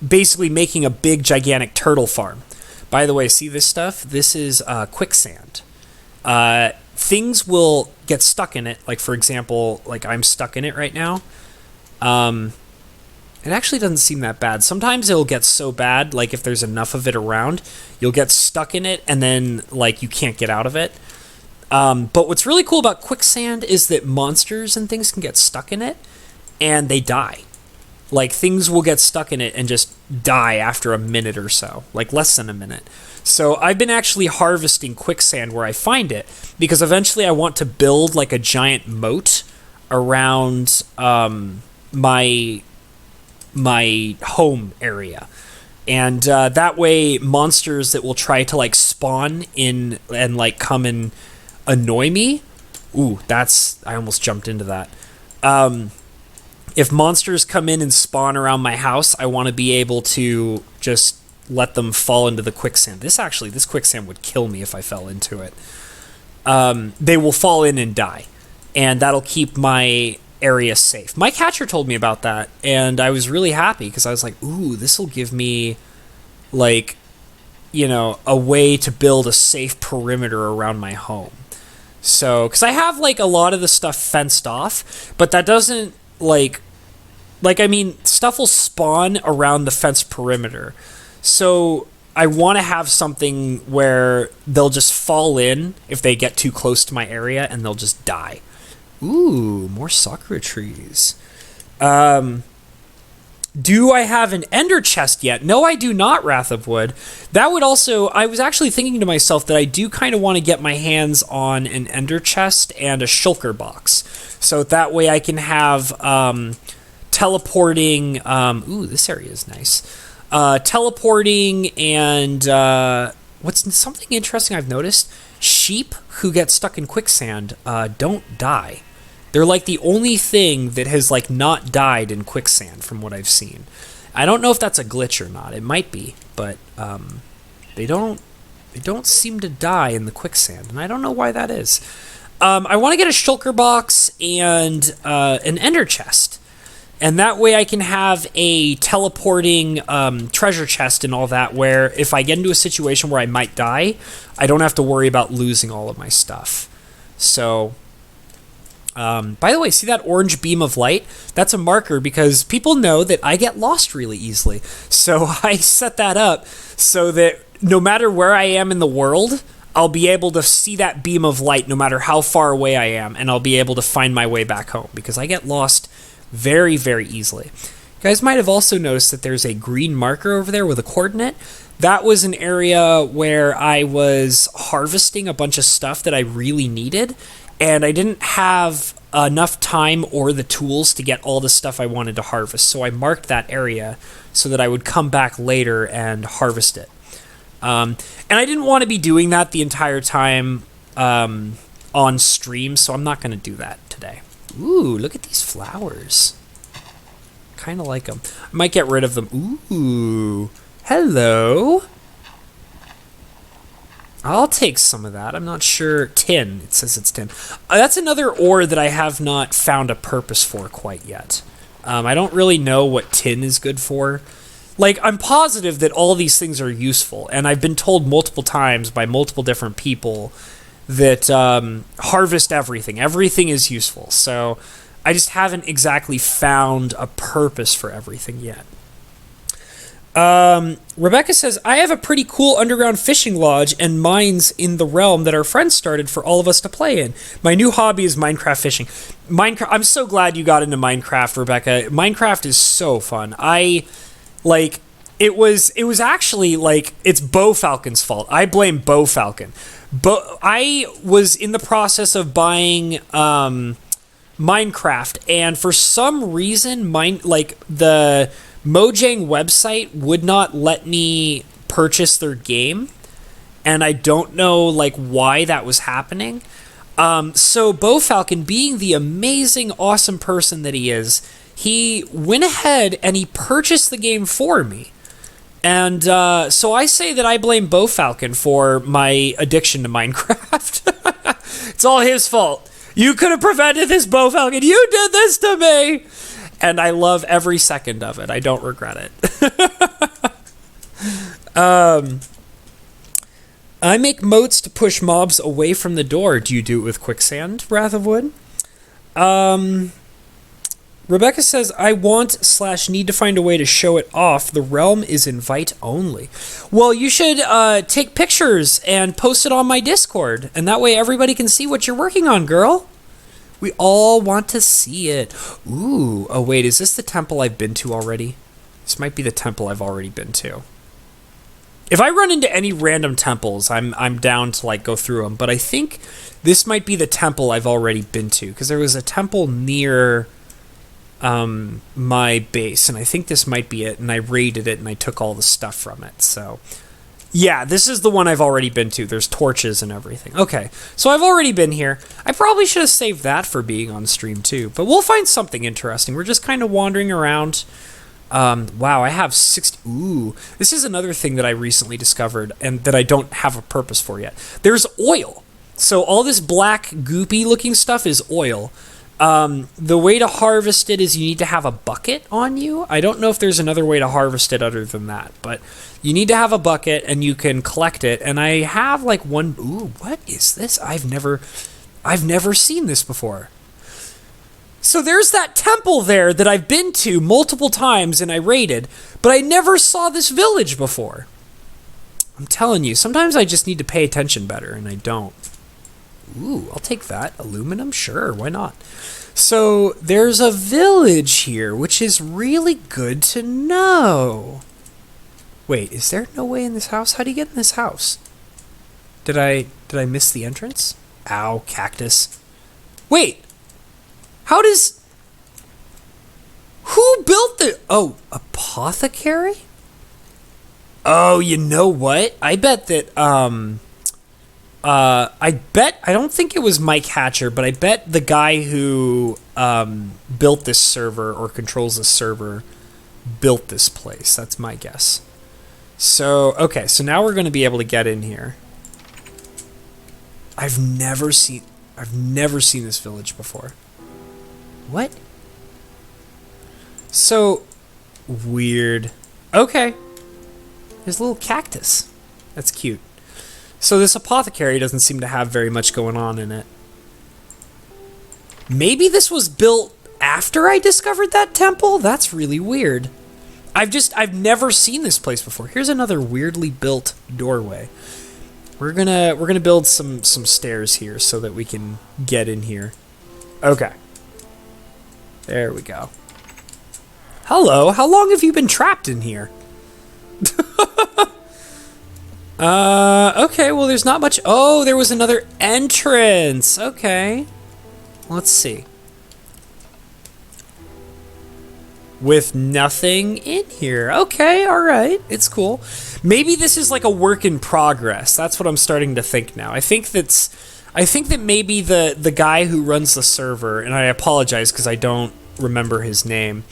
Speaker 1: basically making a big, gigantic turtle farm. By the way, see this stuff? This is quicksand. Things will get stuck in it. Like, for example, like I'm stuck in it right now. It actually doesn't seem that bad. Sometimes it'll get so bad, like if there's enough of it around, you'll get stuck in it and then like you can't get out of it. But what's really cool about quicksand is that monsters and things can get stuck in it and they die. Like things will get stuck in it and just die after a minute or so, like less than a minute. So I've been actually harvesting quicksand where I find it because eventually I want to build like a giant moat around my home area. And that way monsters that will try to like spawn in and like come and annoy me. Ooh, I almost jumped into that. If monsters come in and spawn around my house, I want to be able to just let them fall into the quicksand. This quicksand would kill me if I fell into it. They will fall in and die, and that'll keep my area safe. My catcher told me about that, and I was really happy because I was like, ooh, this will give me, like, you know, a way to build a safe perimeter around my home. So, because I have, like, a lot of the stuff fenced off, but that doesn't, I mean, stuff will spawn around the fenced perimeter. So I want to have something where they'll just fall in if they get too close to my area and they'll just die. Ooh, more sakura trees. Do I have an ender chest yet? No, I do not, Wrath of Wood. That would also, I was actually thinking to myself that I do kind of want to get my hands on an ender chest and a shulker box. So that way I can have teleporting, ooh, this area is nice. Teleporting and what's something interesting I've noticed, sheep who get stuck in quicksand don't die. They're like the only thing that has like not died in quicksand from what I've seen. I don't know if that's a glitch or not. It might be, but they don't seem to die in the quicksand, and I don't know why that is. I want to get a shulker box and an ender chest. And that way I can have a teleporting treasure chest and all that where if I get into a situation where I might die, I don't have to worry about losing all of my stuff. So, by the way, see that orange beam of light? That's a marker because people know that I get lost really easily. So I set that up so that no matter where I am in the world, I'll be able to see that beam of light no matter how far away I am, and I'll be able to find my way back home because I get lost very, very easily. You guys might have also noticed that there's a green marker over there with a coordinate. That was an area where I was harvesting a bunch of stuff that I really needed, and I didn't have enough time or the tools to get all the stuff I wanted to harvest. So I marked that area so that I would come back later and harvest it. And I didn't want to be doing that the entire time on stream, so I'm not going to do that today. Ooh, look at these flowers. Kind of like them. I might get rid of them. Ooh, hello. I'll take some of that. I'm not sure. Tin. It says it's tin. That's another ore that I have not found a purpose for quite yet. I don't really know what tin is good for. Like, I'm positive that all these things are useful, and I've been told multiple times by multiple different people that harvest everything. Everything is useful. So I just haven't exactly found a purpose for everything yet. Rebecca says, I have a pretty cool underground fishing lodge and mines in the realm that our friends started for all of us to play in. My new hobby is Minecraft fishing. I'm so glad you got into Minecraft, Rebecca. Minecraft is so fun. It was actually, like, it's Bo Falcon's fault. I blame Bo Falcon. But I was in the process of buying Minecraft, and for some reason, the Mojang website would not let me purchase their game, and I don't know like why that was happening. So Bo Falcon, being the amazing, awesome person that he is, he went ahead and he purchased the game for me. And so I say that I blame Bo Falcon for my addiction to Minecraft. It's all his fault. You could have prevented this, Bo Falcon. You did this to me. And I love every second of it. I don't regret it. I make moats to push mobs away from the door. Do you do it with quicksand, Wrath of Wood? Rebecca says, I want/need to find a way to show it off. The realm is invite only. Well, you should take pictures and post it on my Discord. And that way everybody can see what you're working on, girl. We all want to see it. Ooh, oh wait, is this the temple I've been to already? This might be the temple I've already been to. If I run into any random temples, I'm down to like go through them. But I think this might be the temple I've already been to, because there was a temple near my base, and I think this might be it. And I raided it, and I took all the stuff from it. So yeah, this is the one I've already been to. There's torches and everything. Okay, so I've already been here. I probably should have saved that for being on stream too, but we'll find something interesting. We're just kind of wandering around. Wow, I have 60. Ooh, this is another thing that I recently discovered and that I don't have a purpose for yet. There's oil. So all this black goopy looking stuff is oil. The way to harvest it is you need to have a bucket on you. I don't know if there's another way to harvest it other than that, but you need to have a bucket and you can collect it. And I have like one. Ooh, what is this? I've never seen this before. So there's that temple there that I've been to multiple times and I raided, but I never saw this village before. I'm telling you, sometimes I just need to pay attention better and I don't. Ooh, I'll take that. Aluminum? Sure, why not? So there's a village here, which is really good to know. Wait, is there no way in this house? How do you get in this house? Did I miss the entrance? Ow, cactus. Wait, how does... Who built the... Oh, apothecary? Oh, you know what? I bet that, I don't think it was Mike Hatcher, but I bet the guy who built this server or controls this server built this place. That's my guess. So, okay, so now we're going to be able to get in here. I've never seen this village before. What? So weird. Okay. There's a little cactus. That's cute. So this apothecary doesn't seem to have very much going on in it. Maybe this was built after I discovered that temple? That's really weird. I've never seen this place before. Here's another weirdly built doorway. We're gonna build some stairs here so that we can get in here. Okay. There we go. Hello, how long have you been trapped in here? Okay, well there's not much. Oh, there was another entrance. Okay. Let's see. With nothing in here. Okay, alright. It's cool. Maybe this is like a work in progress. That's what I'm starting to think now. I think that maybe the guy who runs the server, and I apologize because I don't remember his name,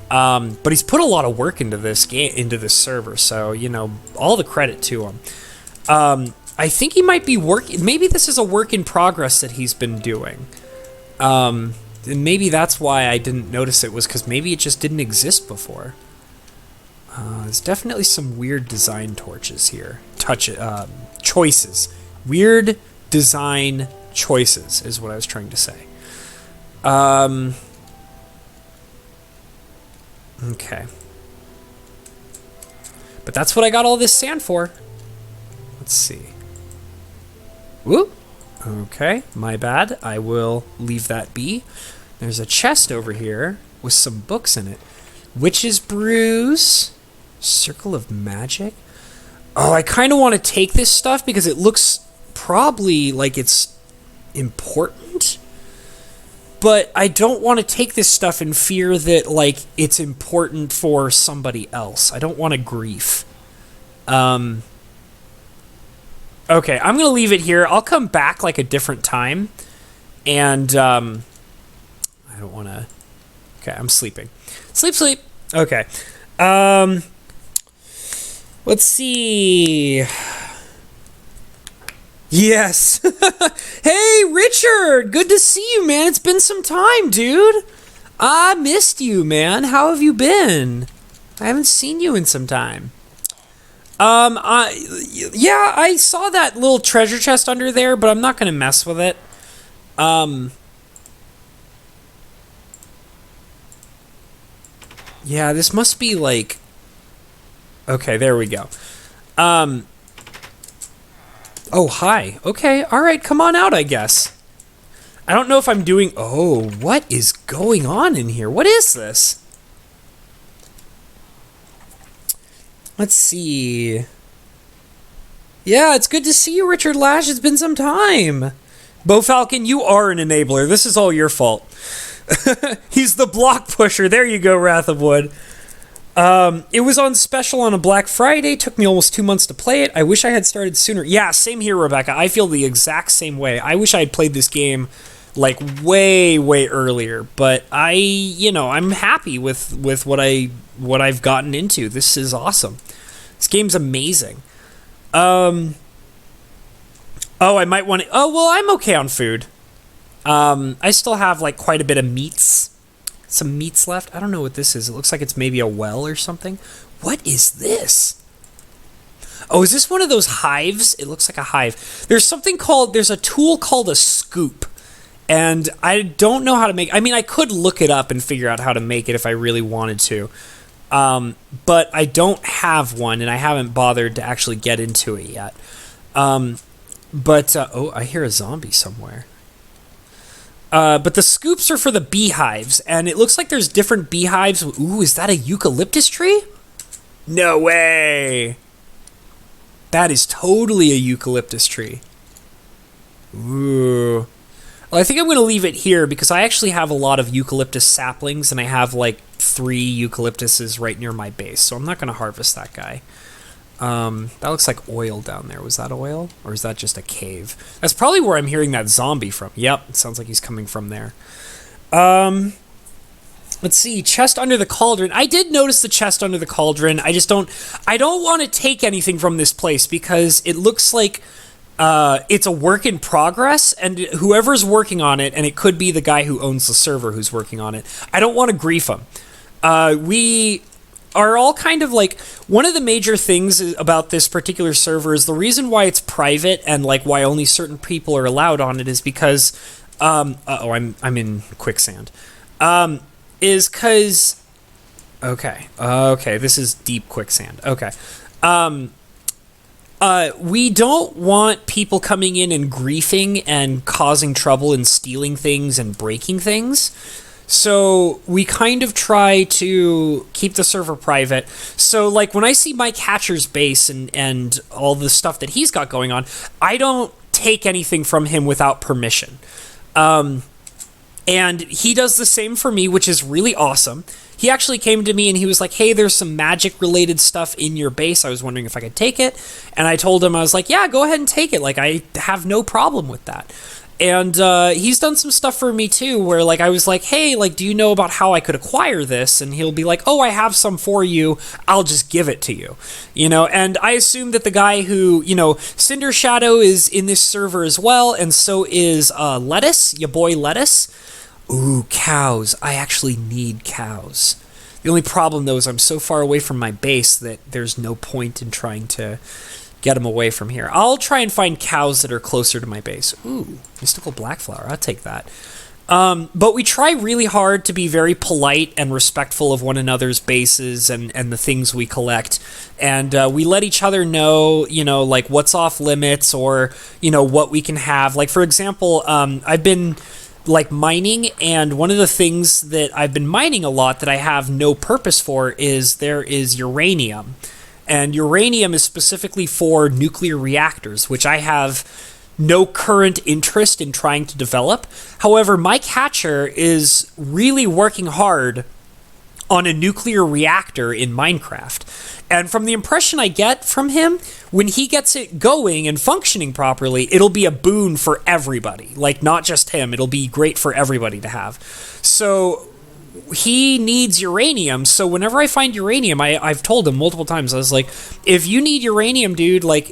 Speaker 1: but he's put a lot of work into this game, into this server, so, you know, all the credit to him. I think he might be working. Maybe this is a work in progress that he's been doing. And maybe that's why I didn't notice it, was because maybe it just didn't exist before. There's definitely some weird design torches here. Choices. Weird design choices is what I was trying to say. Okay. But that's what I got all this sand for. Let's see. Whoop. Okay, my bad. I will leave that be. There's a chest over here with some books in it. Witch's Brews. Circle of Magic. Oh, I kind of want to take this stuff because it looks probably like it's important. But I don't want to take this stuff in fear that, like, it's important for somebody else. I don't want to grief. Okay, I'm going to leave it here. I'll come back, like, a different time. And, I don't want to... Okay, I'm sleeping. Sleep. Okay. Let's see... Yes. Hey, Richard! Good to see you, man. It's been some time, dude. I missed you, man. How have you been? I haven't seen you in some time. I saw that little treasure chest under there, but I'm not going to mess with it. Yeah, this must be like... Okay, there we go. Oh, hi. Okay, alright, come on out, I guess. I don't know if I'm doing... Oh, what is going on in here? What is this? Let's see. Yeah, it's good to see you, Richard Lash. It's been some time. Bo Falcon, you are an enabler. This is all your fault. He's the block pusher. There you go, Wrath of Wood. It was on special on a Black Friday. Took me almost 2 months to play it. I wish I had started sooner. Yeah, same here, Rebecca. I feel the exact same way. I wish I had played this game like way earlier, but I'm happy with what I've gotten into. This is awesome. This game's amazing. Oh, I might want to... Oh, well, I'm okay on food. I still have like quite a bit of meats. Some meats left. I don't know what this is. It looks like it's maybe a well or something. What is this? Oh, is this one of those hives? It looks like a hive. There's a tool called a scoop. And I don't know how to make... I mean, I could look it up and figure out how to make it if I really wanted to. But I don't have one, and I haven't bothered to actually get into it yet. Oh, I hear a zombie somewhere. But the scoops are for the beehives, and it looks like there's different beehives. Ooh, is that a eucalyptus tree? No way! That is totally a eucalyptus tree. Ooh. Well, I think I'm going to leave it here because I actually have a lot of eucalyptus saplings, and I have like 3 eucalyptuses right near my base, so I'm not going to harvest that guy. That looks like oil down there. Was that oil? Or is that just a cave? That's probably where I'm hearing that zombie from. Yep, it sounds like he's coming from there. Let's see, chest under the cauldron. I did notice the chest under the cauldron. I don't want to take anything from this place because it looks like it's a work in progress, and whoever's working on it, and it could be the guy who owns the server who's working on it, I don't want to grief him. We are all kind of like... One of the major things about this particular server is the reason why it's private and like why only certain people are allowed on it is because... I'm in quicksand. Is because... Okay, this is deep quicksand. Okay. We don't want people coming in and griefing and causing trouble and stealing things and breaking things. So we kind of try to keep the server private. So like when I see Mike Hatcher's base and all the stuff that he's got going on, I don't take anything from him without permission. And he does the same for me, which is really awesome. He actually came to me and he was like, hey, there's some magic related stuff in your base. I was wondering if I could take it. And I told him, I was like, yeah, go ahead and take it. Like, I have no problem with that. And he's done some stuff for me too, where like I was like, hey, like, do you know about how I could acquire this? And he'll be like, oh, I have some for you. I'll just give it to you, you know. And I assume that the guy who, you know, Cinder Shadow is in this server as well, and so is Lettuce, your boy Lettuce. Ooh, cows. I actually need cows. The only problem though is I'm so far away from my base that there's no point in trying to get them away from here. I'll try and find cows that are closer to my base. Ooh, mystical blackflower. I'll take that. But we try really hard to be very polite and respectful of one another's bases and the things we collect. And we let each other know, you know, like what's off limits or, you know, what we can have. Like, for example, I've been like mining, and one of the things that I've been mining a lot that I have no purpose for is there is uranium. And uranium is specifically for nuclear reactors, which I have no current interest in trying to develop. However, my catcher is really working hard on a nuclear reactor in Minecraft. And from the impression I get from him, when he gets it going and functioning properly, it'll be a boon for everybody. Like, not just him, it'll be great for everybody to have. So he needs uranium, so whenever I find uranium, I've told him multiple times, I was like, if you need uranium, dude, like,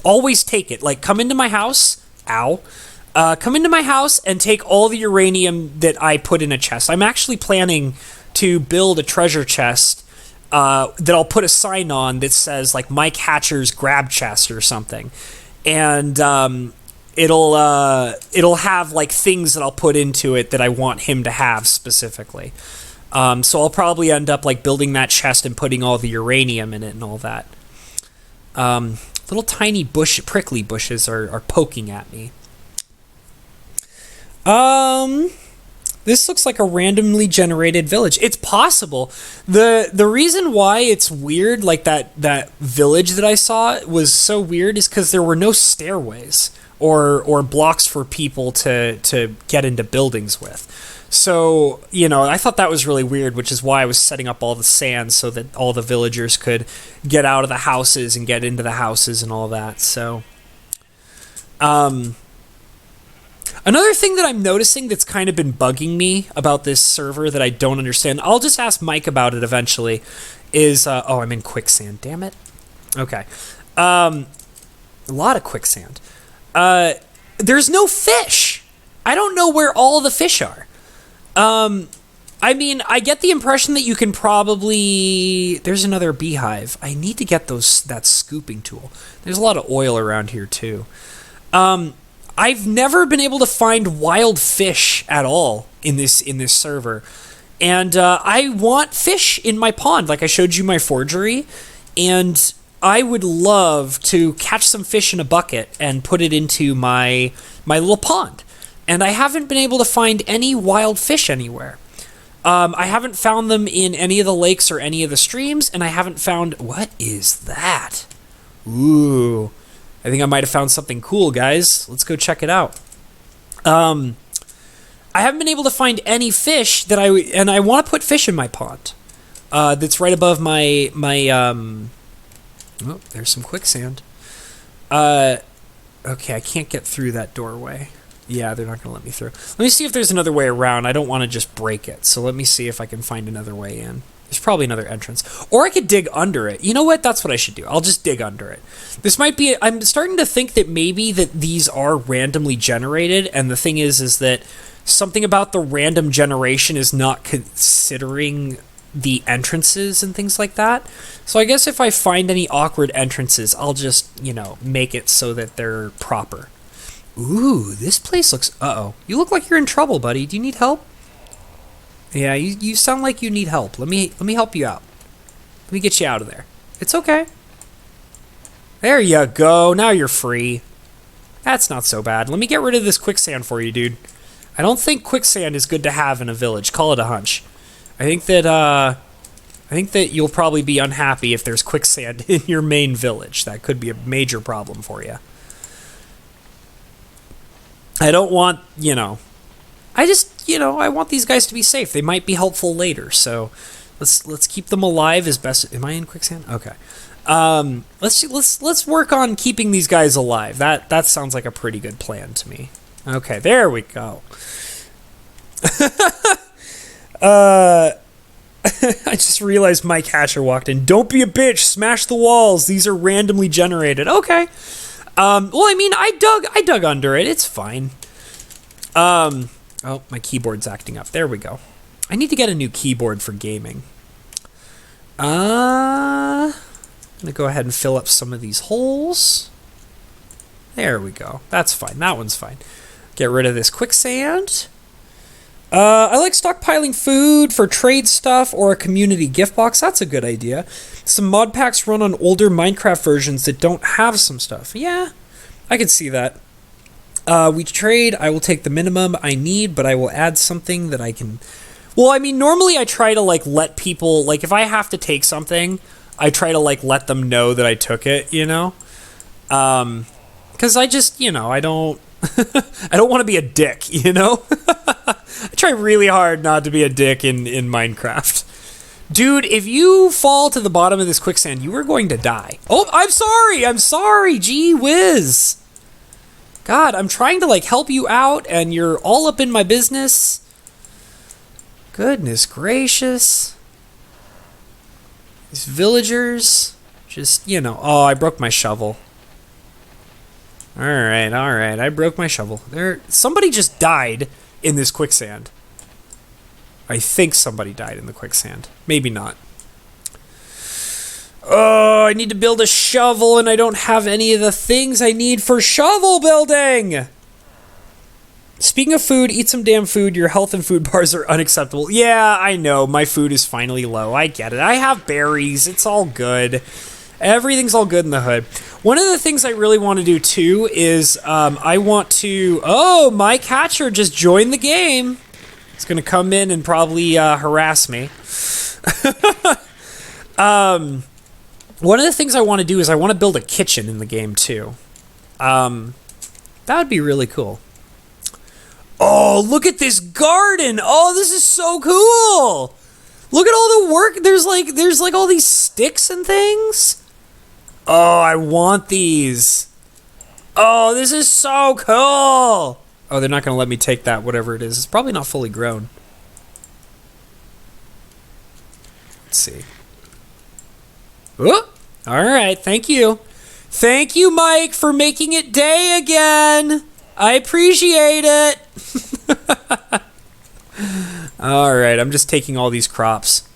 Speaker 1: always take it. Like, come into my house, come into my house and take all the uranium that I put in a chest. I'm actually planning to build a treasure chest that I'll put a sign on that says, like, Mike Hatcher's grab chest or something. And it'll have like things that I'll put into it that I want him to have specifically. So I'll probably end up like building that chest and putting all the uranium in it and all that. Little tiny prickly bushes are poking at me. This looks like a randomly generated village. It's possible. The reason why it's weird, like that village that I saw was so weird, is because there were no stairways or blocks for people to get into buildings with. So, you know, I thought that was really weird, which is why I was setting up all the sand so that all the villagers could get out of the houses and get into the houses and all that. So, another thing that I'm noticing that's kind of been bugging me about this server that I don't understand, I'll just ask Mike about it eventually, is, oh, I'm in quicksand, damn it. Okay. A lot of quicksand. There's no fish. I don't know where all the fish are. I mean, I get the impression that you can probably... There's another beehive. I need to get that scooping tool. There's a lot of oil around here, too. I've never been able to find wild fish at all in this server. And I want fish in my pond, like I showed you my forgery. And I would love to catch some fish in a bucket and put it into my little pond. And I haven't been able to find any wild fish anywhere. I haven't found them in any of the lakes or any of the streams, and I haven't found... What is that? Ooh. I think I might have found something cool, guys. Let's go check it out. I haven't been able to find any fish that and I want to put fish in my pond. That's right above my oh, there's some quicksand. Okay, I can't get through that doorway. Yeah, they're not going to let me through. Let me see if there's another way around. I don't want to just break it, so let me see if I can find another way in. There's probably another entrance. Or I could dig under it. You know what? That's what I should do. I'll just dig under it. This might be... I'm starting to think that maybe that these are randomly generated, and the thing is that something about the random generation is not considering the entrances and things like that. So I guess if I find any awkward entrances, I'll just, you know, make it so that they're proper. Ooh, this place looks... Uh-oh. You look like you're in trouble, buddy. Do you need help? Yeah, you sound like you need help. Let me help you out. Let me get you out of there. It's okay. There you go. Now you're free. That's not so bad. Let me get rid of this quicksand for you, dude. I don't think quicksand is good to have in a village. Call it a hunch. I think that you'll probably be unhappy if there's quicksand in your main village. That could be a major problem for you. I don't want, you know... I just, you know, I want these guys to be safe. They might be helpful later, so let's keep them alive as best. Am I in quicksand? Okay. Let's work on keeping these guys alive. That sounds like a pretty good plan to me. Okay, there we go. I just realized Mike Hatcher walked in. Don't be a bitch. Smash the walls. These are randomly generated. Okay. Well, I mean, I dug under it. It's fine. Oh, my keyboard's acting up. There we go. I need to get a new keyboard for gaming. I'm gonna go ahead and fill up some of these holes. There we go. That's fine. That one's fine. Get rid of this quicksand. I like stockpiling food for trade stuff or a community gift box. That's a good idea. Some mod packs run on older Minecraft versions that don't have some stuff. Yeah, I could see that. We trade. I will take the minimum I need, but I will add something that I can... Well, I mean, normally I try to, like, let people... Like, if I have to take something, I try to, like, let them know that I took it, you know? Because I just, you know, I don't... I don't want to be a dick, you know? I try really hard not to be a dick in Minecraft. Dude, if you fall to the bottom of this quicksand, you are going to die. Oh, I'm sorry, gee whiz. God, I'm trying to, like, help you out, and you're all up in my business. Goodness gracious. These villagers, just, you know... Oh, I broke my shovel. Alright, I broke my shovel. Somebody just died in this quicksand. I think somebody died in the quicksand. Maybe not. Oh, I need to build a shovel and I don't have any of the things I need for shovel building! Speaking of food, eat some damn food. Your health and food bars are unacceptable. Yeah, I know. My food is finally low. I get it. I have berries. It's all good. Everything's all good in the hood. One of the things I really want to do, too, is I want to... Oh, Mike Hatcher just joined the game. He's going to come in and probably harass me. One of the things I want to do is I want to build a kitchen in the game, too. That would be really cool. Oh, look at this garden. Oh, this is so cool. Look at all the work. There's like all these sticks and things. Oh, I want these. Oh, this is so cool. Oh, they're not going to let me take that, whatever it is. It's probably not fully grown. Let's see. Oh, all right. Thank you. Thank you, Mike, for making it day again. I appreciate it. All right. I'm just taking all these crops.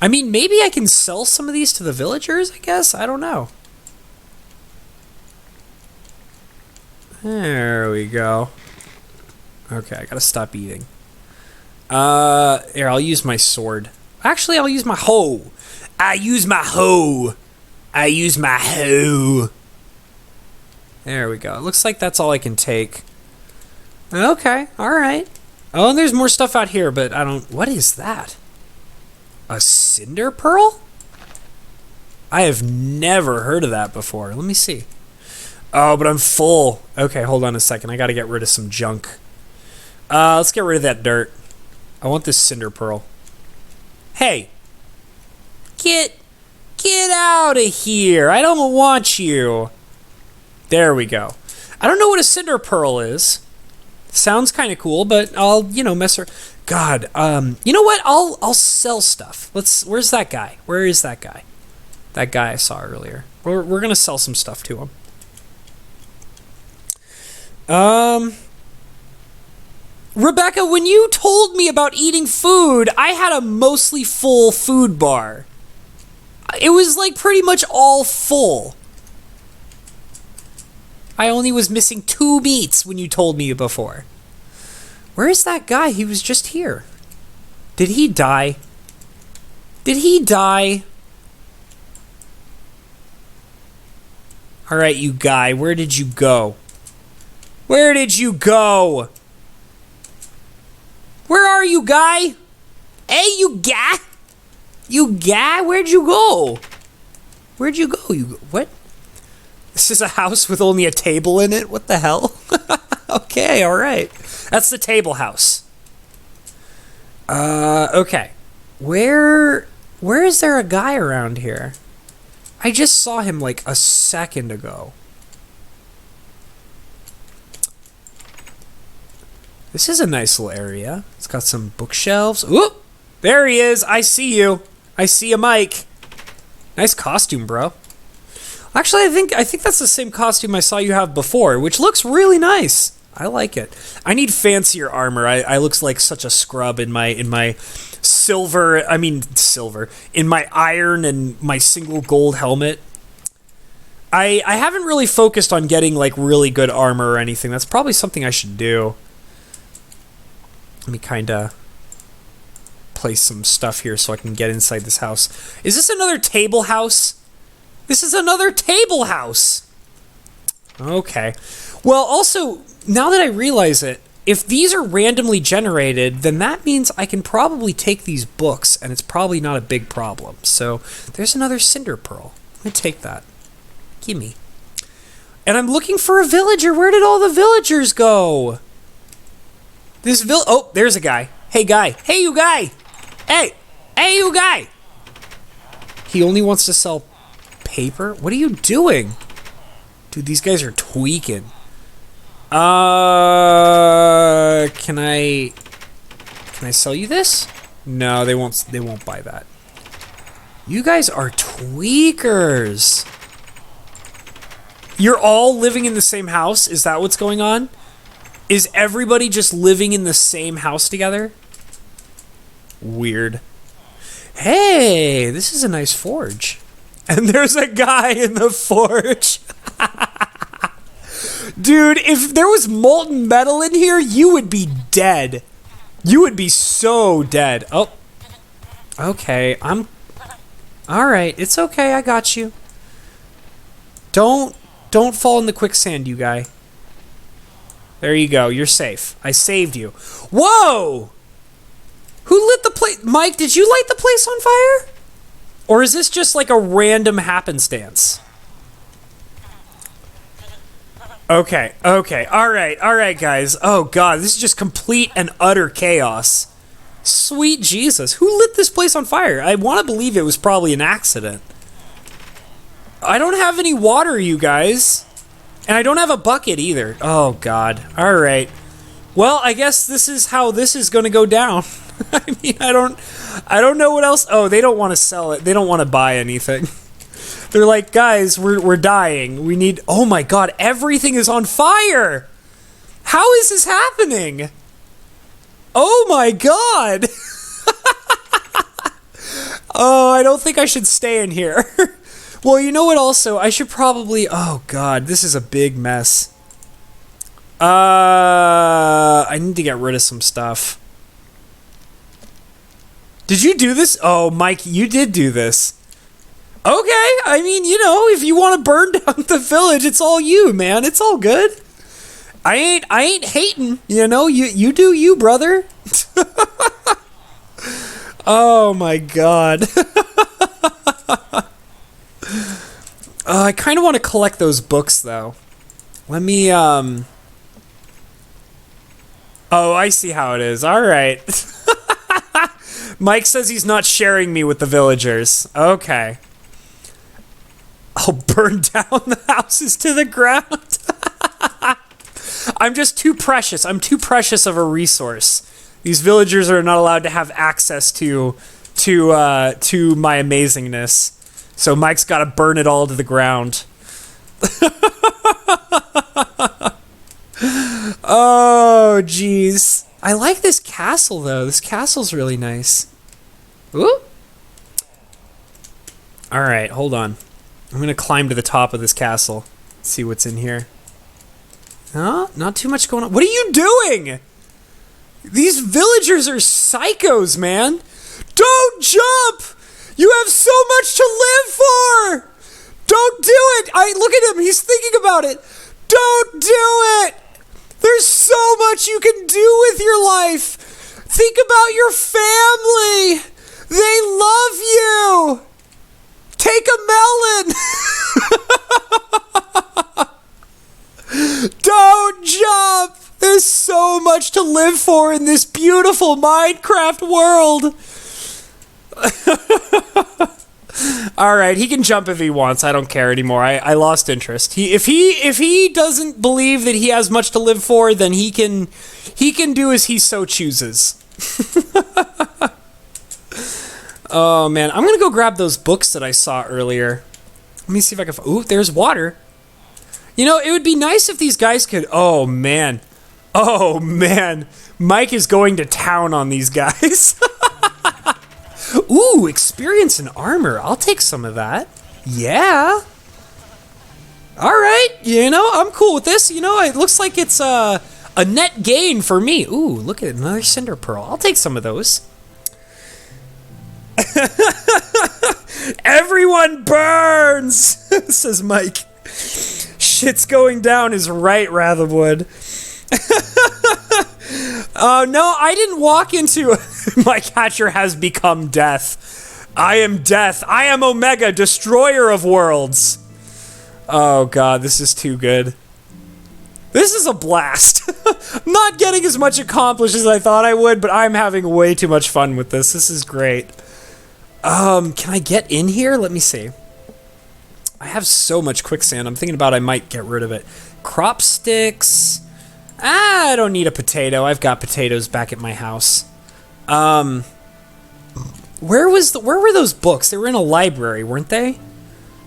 Speaker 1: I mean, maybe I can sell some of these to the villagers, I guess? I don't know. There we go. Okay, I gotta stop eating. Here, I'll use my sword. Actually, I'll use my hoe. I use my hoe. There we go. It looks like that's all I can take. Okay, alright. Oh, and there's more stuff out here, but I don't... What is that? A cinder pearl? I have never heard of that before. Let me see. Oh, but I'm full. Okay, hold on a second. I gotta get rid of some junk. Let's get rid of that dirt. I want this cinder pearl. Hey! Get out of here! I don't want you! There we go. I don't know what a cinder pearl is. Sounds kind of cool, but I'll, you know, mess around. God, you know what? I'll sell stuff. Where's that guy? Where is that guy? That guy I saw earlier. We're gonna sell some stuff to him. Rebecca, when you told me about eating food, I had a mostly full food bar. It was like pretty much all full. I only was missing 2 meats when you told me before. Where is that guy? He was just here. Did he die? Did he die? Alright, you guy. Where did you go? Where did you go? Where are you, guy? Hey, you guy? You guy? Where'd you go? Where'd you go? What? This is a house with only a table in it? What the hell? Okay, alright. That's the table house. Okay. Where is there a guy around here? I just saw him like a second ago. This is a nice little area. It's got some bookshelves. Ooh, there he is. I see you. I see you, Mike. Nice costume, bro. Actually, I think that's the same costume I saw you have before, which looks really nice. I like it. I need fancier armor. I looks like such a scrub in my silver, in my iron and my single gold helmet. I haven't really focused on getting like really good armor or anything. That's probably something I should do. Let me kind of place some stuff here so I can get inside this house. Is this another table house? This is another table house. Okay. Well, also, now that I realize it, if these are randomly generated, then that means I can probably take these books, and it's probably not a big problem. So there's another cinder pearl. I'm going to take that. Gimme. And I'm looking for a villager. Where did all the villagers go? Oh, there's a guy. Hey, guy. Hey, you guy. Hey, you guy. He only wants to sell paper? What are you doing? Dude, these guys are tweaking. Can I sell you this? No, they won't buy that. You guys are tweakers. You're all living in the same house? Is that what's going on? Is everybody just living in the same house together? Weird. Hey, this is a nice forge. And there's a guy in the forge. Dude, if there was molten metal in here, you would be dead. You would be so dead. Oh. Okay, Alright, it's okay, I got you. Don't fall in the quicksand, you guy. There you go, you're safe. I saved you. Whoa! Who lit the place? Mike, did you light the place on fire? Or is this just like a random happenstance? Okay, alright guys. Oh god, this is just complete and utter chaos. Sweet Jesus, who lit this place on fire? I want to believe it was probably an accident. I don't have any water, you guys. And I don't have a bucket either. Oh god, alright. Well, I guess this is how this is gonna go down. I mean, I don't know what else. Oh, they don't want to sell it. They don't want to buy anything. They're like, guys, we're dying. We need. Oh my god, everything is on fire. How is this happening? Oh my god. Oh, I don't think I should stay in here. Well, you know what? Also, I should probably. Oh god, this is a big mess. I need to get rid of some stuff. Did you do this? Oh, Mike, you did do this. Okay, I mean, you know, if you want to burn down the village, it's all you, man. It's all good. I ain't hating, you know. You do you, brother. Oh my god. I kind of want to collect those books though. Let me Oh, I see how it is. All right. Mike says he's not sharing me with the villagers. Okay. I'll burn down the houses to the ground. I'm just too precious. I'm too precious of a resource. These villagers are not allowed to have access to my amazingness. So Mike's got to burn it all to the ground. Oh, jeez. I like this castle, though. This castle's really nice. Ooh. All right, hold on. I'm going to climb to the top of this castle. See what's in here. Huh? Not too much going on. What are you doing? These villagers are psychos, man. Don't jump! You have so much to live for! Don't do it! Look at him. He's thinking about it. Don't do it! There's so much you can do with your life. Think about your family. They love you. Take a melon. Don't jump. There's so much to live for in this beautiful Minecraft world. All right, he can jump if he wants. I don't care anymore. I lost interest. If he doesn't believe that he has much to live for, then he can He can do as he so chooses. Oh, man. I'm going to go grab those books that I saw earlier. Let me see if I can... Ooh, there's water. You know, it would be nice if these guys could... Oh, man. Oh, man. Mike is going to town on these guys. Ooh, experience and armor. I'll take some of that. Yeah. All right. You know, I'm cool with this. You know, it looks like it's a net gain for me. Ooh, look at another cinder pearl. I'll take some of those. Everyone burns, says Mike. Shit's going down is right, Ratherwood. No, I didn't walk into... My catcher has become death. I am death. I am Omega, destroyer of worlds. Oh, God, this is too good. This is a blast. I'm not getting as much accomplished as I thought I would, but I'm having way too much fun with this. This is great. Can I get in here? Let me see. I have so much quicksand. I'm thinking about I might get rid of it. Crop sticks. I don't need a potato. I've got potatoes back at my house. Where were those books? They were in a library, weren't they?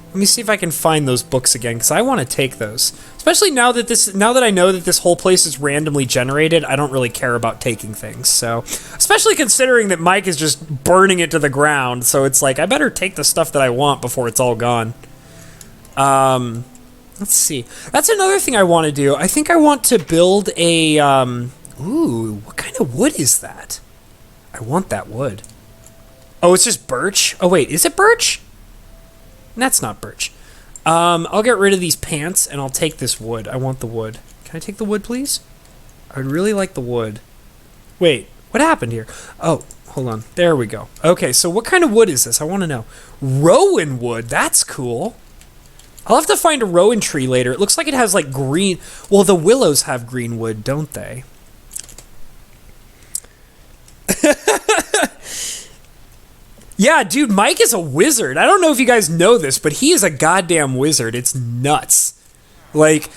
Speaker 1: Let me see if I can find those books again, because I want to take those. Especially now that I know that this whole place is randomly generated, I don't really care about taking things. So, especially considering that Mike is just burning it to the ground, so it's like I better take the stuff that I want before it's all gone. Let's see. That's another thing I want to do. I think I want to build a ooh, what kind of wood is that? I want that wood. Oh, it's just birch? Oh wait, is it birch? That's not birch. I'll get rid of these pants and I'll take this wood. I want the wood. Can I take the wood, please? I'd really like the wood. Wait, what happened here? Oh, hold on. There we go. Okay, so what kind of wood is this? I want to know. Rowan wood. That's cool. I'll have to find a rowan tree later. It looks like it has like green... Well, the willows have green wood, don't they? Yeah, dude, Mike is a wizard. I don't know if you guys know this, but he is a goddamn wizard. It's nuts. Like,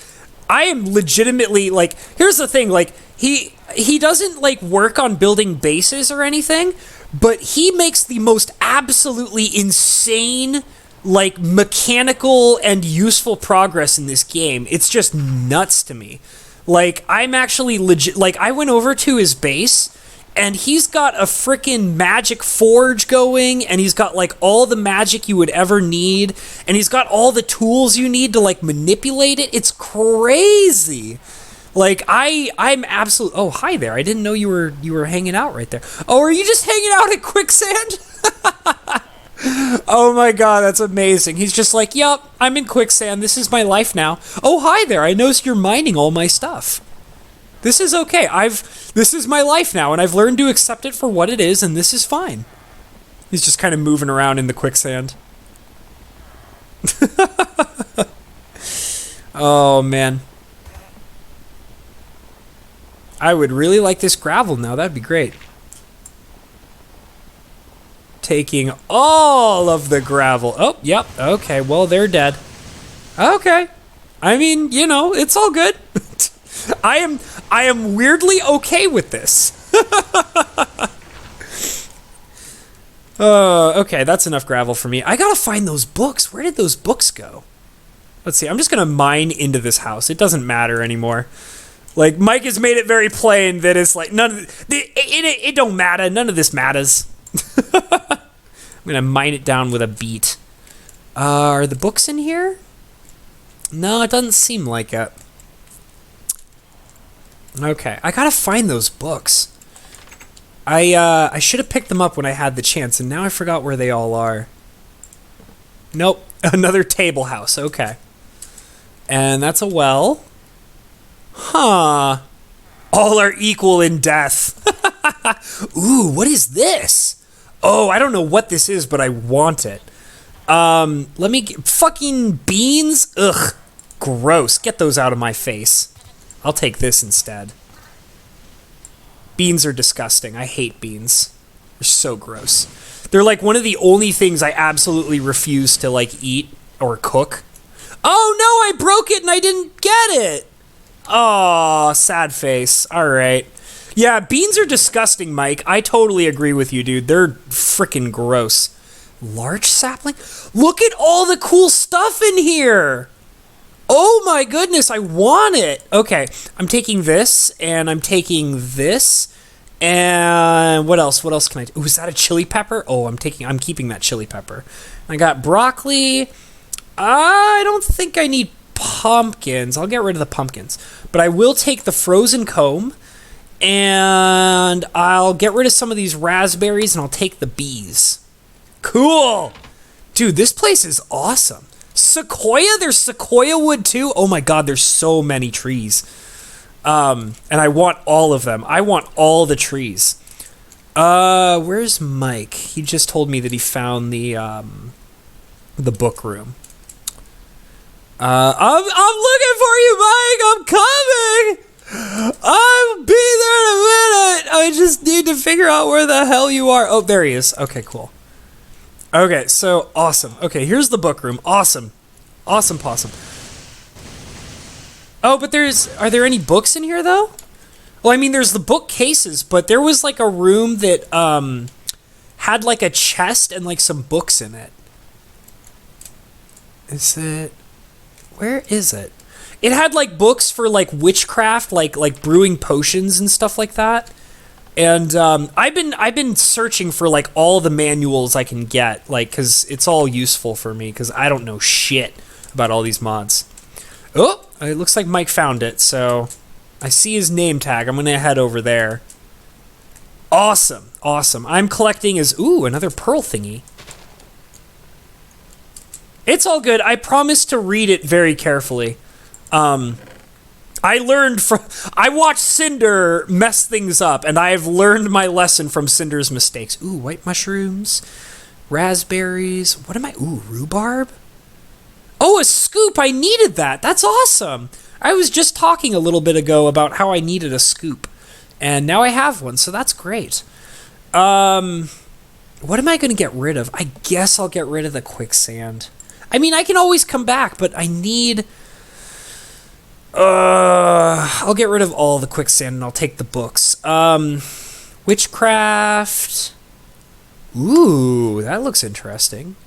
Speaker 1: I am legitimately, like, here's the thing, like, he doesn't, like, work on building bases or anything, but he makes the most absolutely insane, like, mechanical and useful progress in this game. It's just nuts to me. Like, I'm actually legit, like, I went over to his base, and he's got a frickin' magic forge going, and he's got, like, all the magic you would ever need, and he's got all the tools you need to, like, manipulate it. It's crazy. Like, I'm absolutely... Oh, hi there. I didn't know you were hanging out right there. Oh, are you just hanging out at Quicksand? Oh my god, that's amazing. He's just like, yup, I'm in Quicksand. This is my life now. Oh, hi there. I noticed you're mining all my stuff. This is okay. This is my life now, and I've learned to accept it for what it is, and this is fine. He's just kind of moving around in the quicksand. Oh, man. I would really like this gravel now. That'd be great. Taking all of the gravel. Oh, yep. Okay, well, they're dead. Okay. I mean, you know, it's all good. I am weirdly okay with this. Okay, that's enough gravel for me. I gotta find those books. Where did those books go? Let's see. I'm just gonna mine into this house. It doesn't matter anymore. Like, Mike has made it very plain that it's like it don't matter. None of this matters. I'm gonna mine it down with a beat. Are the books in here? No, it doesn't seem like it. Okay, I gotta find those books. I should have picked them up when I had the chance, and now I forgot where they all are. Nope, another table house, okay. And that's a well. Huh. All are equal in death. Ooh, what is this? Oh, I don't know what this is, but I want it. Let me get... Fucking beans? Ugh, gross. Get those out of my face. I'll take this instead. Beans are disgusting. I hate beans. They're so gross. They're like one of the only things I absolutely refuse to like eat or cook. Oh no, I broke it and I didn't get it. Oh, sad face. All right. Yeah, beans are disgusting, Mike. I totally agree with you, dude. They're freaking gross. Large sapling? Look at all the cool stuff in here! Oh my goodness, I want it! Okay, I'm taking this, and I'm taking this, and what else? What else can I do? Ooh, is that a chili pepper? Oh, I'm keeping that chili pepper. I got broccoli. I don't think I need pumpkins. I'll get rid of the pumpkins. But I will take the frozen comb, and I'll get rid of some of these raspberries, and I'll take the bees. Cool! Dude, this place is awesome. Sequoia? There's sequoia wood too? Oh my god, there's so many trees. And I want all of them. I want all the trees. Where's Mike? He just told me that he found the book room. I'm looking for you, Mike! I'm coming! I'll be there in a minute! I just need to figure out where the hell you are. Oh, there he is. Okay, cool. Okay, so awesome. Okay, here's the book room. Awesome. Awesome possum. Oh, but are there any books in here though? Well, I mean, there's the bookcases, but there was like a room that had like a chest and like some books in it. Where is it? It had like books for like witchcraft, like brewing potions and stuff like that. And I've been searching for like all the manuals I can get, like, because it's all useful for me, because I don't know shit about all these mods. Oh, it looks like Mike found it, so I see his name tag. I'm gonna head over there. Awesome, awesome. I'm collecting another pearl thingy. It's all good. I promise to read it very carefully. I watched Cinder mess things up, and I've learned my lesson from Cinder's mistakes. Ooh, white mushrooms, raspberries. What am I? Ooh, rhubarb? Oh, a scoop. I needed that. That's awesome. I was just talking a little bit ago about how I needed a scoop, and now I have one, so that's great. What am I going to get rid of? I guess I'll get rid of the quicksand. I mean, I can always come back, but I need... I'll get rid of all the quicksand and I'll take the books. Witchcraft. Ooh, that looks interesting.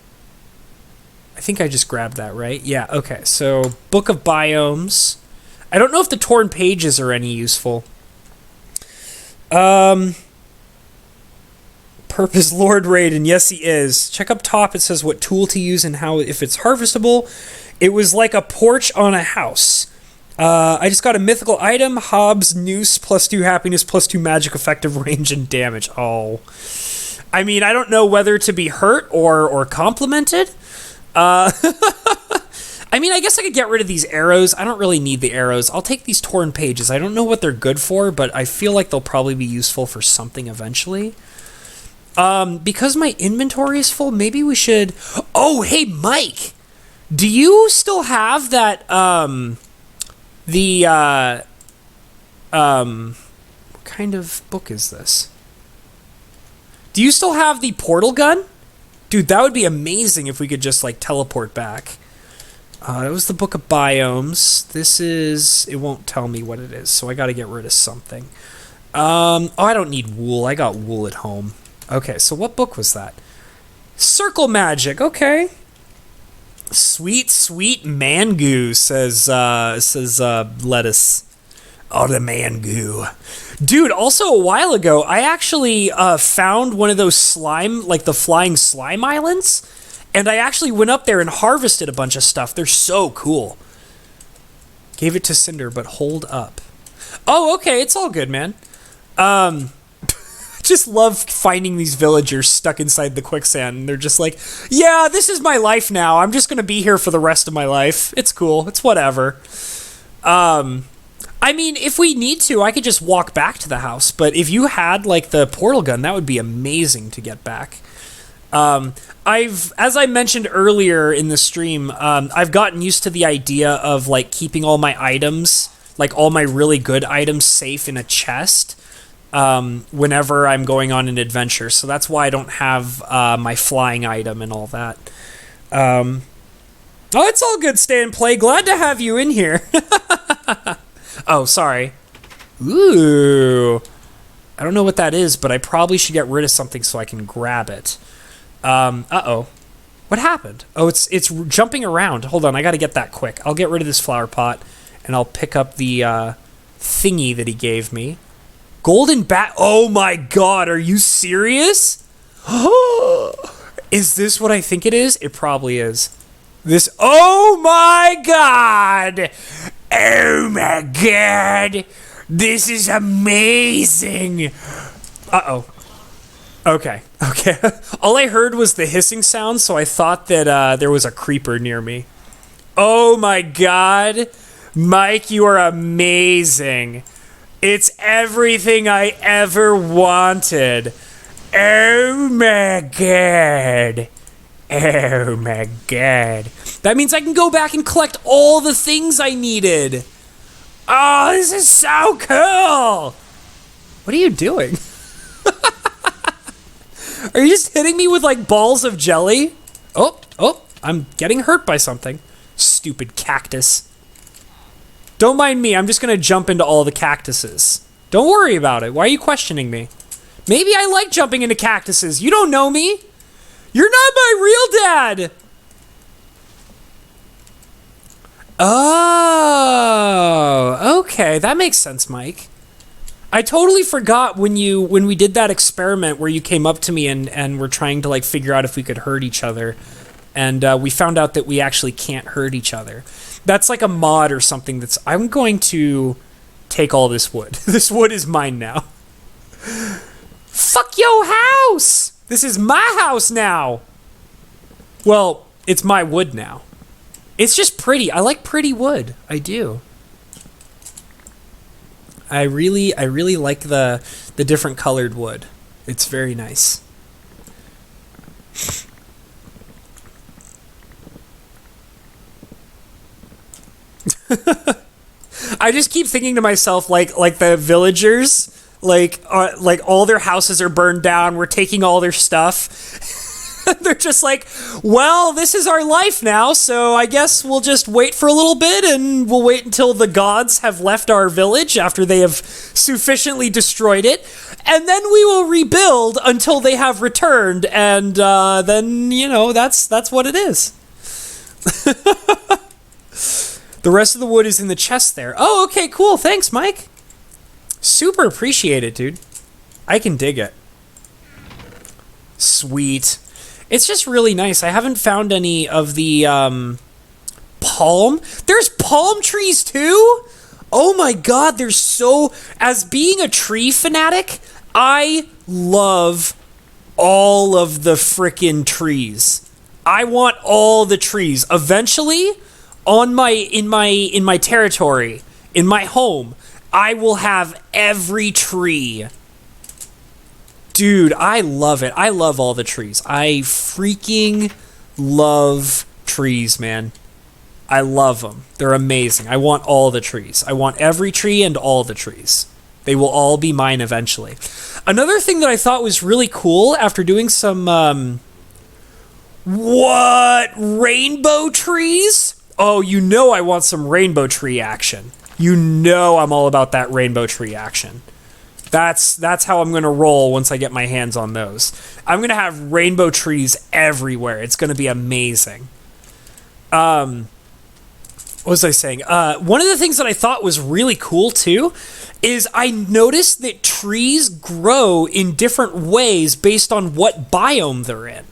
Speaker 1: I think I just grabbed that, right? Yeah, okay. So, Book of Biomes. I don't know if the torn pages are any useful. Purpose Lord Raiden. Yes, he is. Check up top. It says what tool to use and how, if it's harvestable. It was like a porch on a house. I just got a mythical item, Hobbs Noose, +2 happiness, +2 magic effective range and damage. Oh. I mean, I don't know whether to be hurt or complimented. I mean, I guess I could get rid of these arrows. I don't really need the arrows. I'll take these torn pages. I don't know what they're good for, but I feel like they'll probably be useful for something eventually. Because my inventory is full, maybe we should... Oh, hey, Mike! Do you still have that, what kind of book is this? Do you still have the portal gun? Dude, that would be amazing if we could just, like, teleport back. It was the Book of Biomes. This is... It won't tell me what it is, so I gotta get rid of something. Oh, I don't need wool. I got wool at home. Okay, so what book was that? Circle Magic, okay. Sweet, sweet mangoo, says Lettuce. Oh, the mangoo. Dude, also a while ago, I actually found one of those slime, like the flying slime islands, and I actually went up there and harvested a bunch of stuff. They're so cool. Gave it to Cinder, but hold up. Oh, okay, it's all good, man. Just love finding these villagers stuck inside the quicksand, and they're just like, yeah, this is my life now. I'm just going to be here for the rest of my life. It's cool. It's whatever. I mean, if we need to, I could just walk back to the house, but if you had, like, the portal gun, that would be amazing to get back. As I mentioned earlier in the stream, I've gotten used to the idea of, like, keeping all my items, like, all my really good items safe in a chest. Whenever I'm going on an adventure. So that's why I don't have my flying item and all that. Oh, it's all good, Stay and Play. Glad to have you in here. Oh, sorry. Ooh. I don't know what that is, but I probably should get rid of something so I can grab it. Uh-oh. What happened? Oh, it's jumping around. Hold on, I gotta get that quick. I'll get rid of this flower pot, and I'll pick up the thingy that he gave me. Golden bat. Oh my god, are you serious? Is this what I think it is? It probably is. This. Oh my god! Oh my god! This is amazing! Uh-oh. Okay. All I heard was the hissing sound, so I thought that there was a creeper near me. Oh my god! Mike, you are amazing! It's everything I ever wanted! Oh my god! Oh my god. That means I can go back and collect all the things I needed! Oh, this is so cool! What are you doing? Are you just hitting me with like balls of jelly? Oh, I'm getting hurt by something. Stupid cactus. Don't mind me, I'm just gonna jump into all the cactuses. Don't worry about it, why are you questioning me? Maybe I like jumping into cactuses, you don't know me. You're not my real dad! Oh, okay, that makes sense, Mike. I totally forgot when we did that experiment where you came up to me and were trying to like figure out if we could hurt each other, and we found out that we actually can't hurt each other. That's like a mod or something. I'm going to take all this wood. This wood is mine now. Fuck your house! This is my house now. Well, it's my wood now. It's just pretty. I like pretty wood. I do. I really like the different colored wood. It's very nice. I just keep thinking to myself, like the villagers, like all their houses are burned down. We're taking all their stuff. They're just like, well, this is our life now, so I guess we'll just wait for a little bit, and we'll wait until the gods have left our village after they have sufficiently destroyed it, and then we will rebuild until they have returned, and then, you know, that's what it is. The rest of the wood is in the chest there. Oh, okay, cool. Thanks, Mike. Super appreciate it, dude. I can dig it. Sweet. It's just really nice. I haven't found any of the palm. There's palm trees too? Oh my god, there's so... As being a tree fanatic, I love all of the frickin' trees. I want all the trees. Eventually, in my territory, in my home, I will have every tree. Dude, I love it. I love all the trees. I freaking love trees, man. I love them. They're amazing. I want all the trees. I want every tree and all the trees. They will all be mine eventually. Another thing that I thought was really cool after doing some, rainbow trees? Oh, you know I want some rainbow tree action. You know I'm all about that rainbow tree action. That's how I'm going to roll once I get my hands on those. I'm going to have rainbow trees everywhere. It's going to be amazing. What was I saying? One of the things that I thought was really cool, too, is I noticed that trees grow in different ways based on what biome they're in,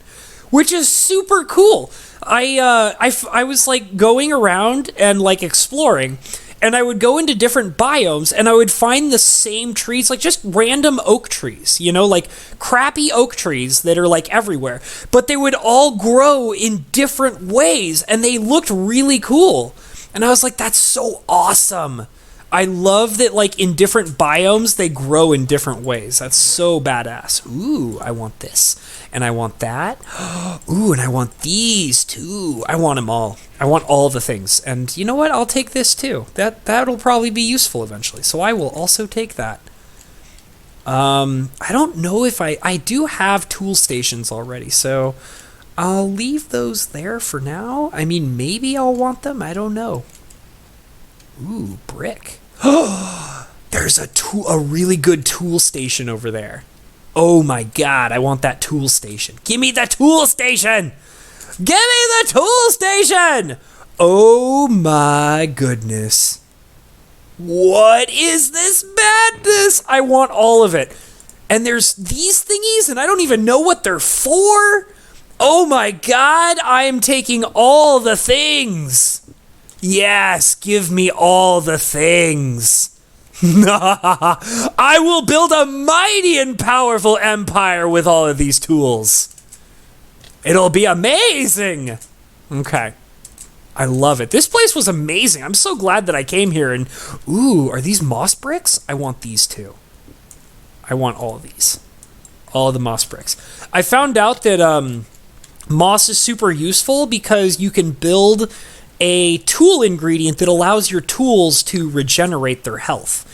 Speaker 1: which is super cool. I was, like, going around and, like, exploring, and I would go into different biomes, and I would find the same trees, like just random oak trees, you know, like crappy oak trees that are like everywhere. But they would all grow in different ways, and they looked really cool. And I was like, that's so awesome. I love that, like, in different biomes, they grow in different ways. That's so badass. Ooh, I want this. And I want that. Ooh, and I want these, too. I want them all. I want all the things. And you know what? I'll take this, too. That'll probably be useful eventually. So I will also take that. I don't know if I do have tool stations already, so I'll leave those there for now. I mean, maybe I'll want them. I don't know. Ooh, brick. That's There's a really good tool station over there. Oh my god, I want that tool station. Give me the tool station! Give me the tool station! Oh my goodness. What is this madness? I want all of it. And there's these thingies, and I don't even know what they're for. Oh my god, I am taking all the things. Yes, give me all the things. I will build a mighty and powerful empire with all of these tools. It'll be amazing. Okay. I love it. This place was amazing. I'm so glad that I came here. And, ooh, are these moss bricks? I want these too. I want all of these. All of the moss bricks. I found out that moss is super useful because you can build a tool ingredient that allows your tools to regenerate their health.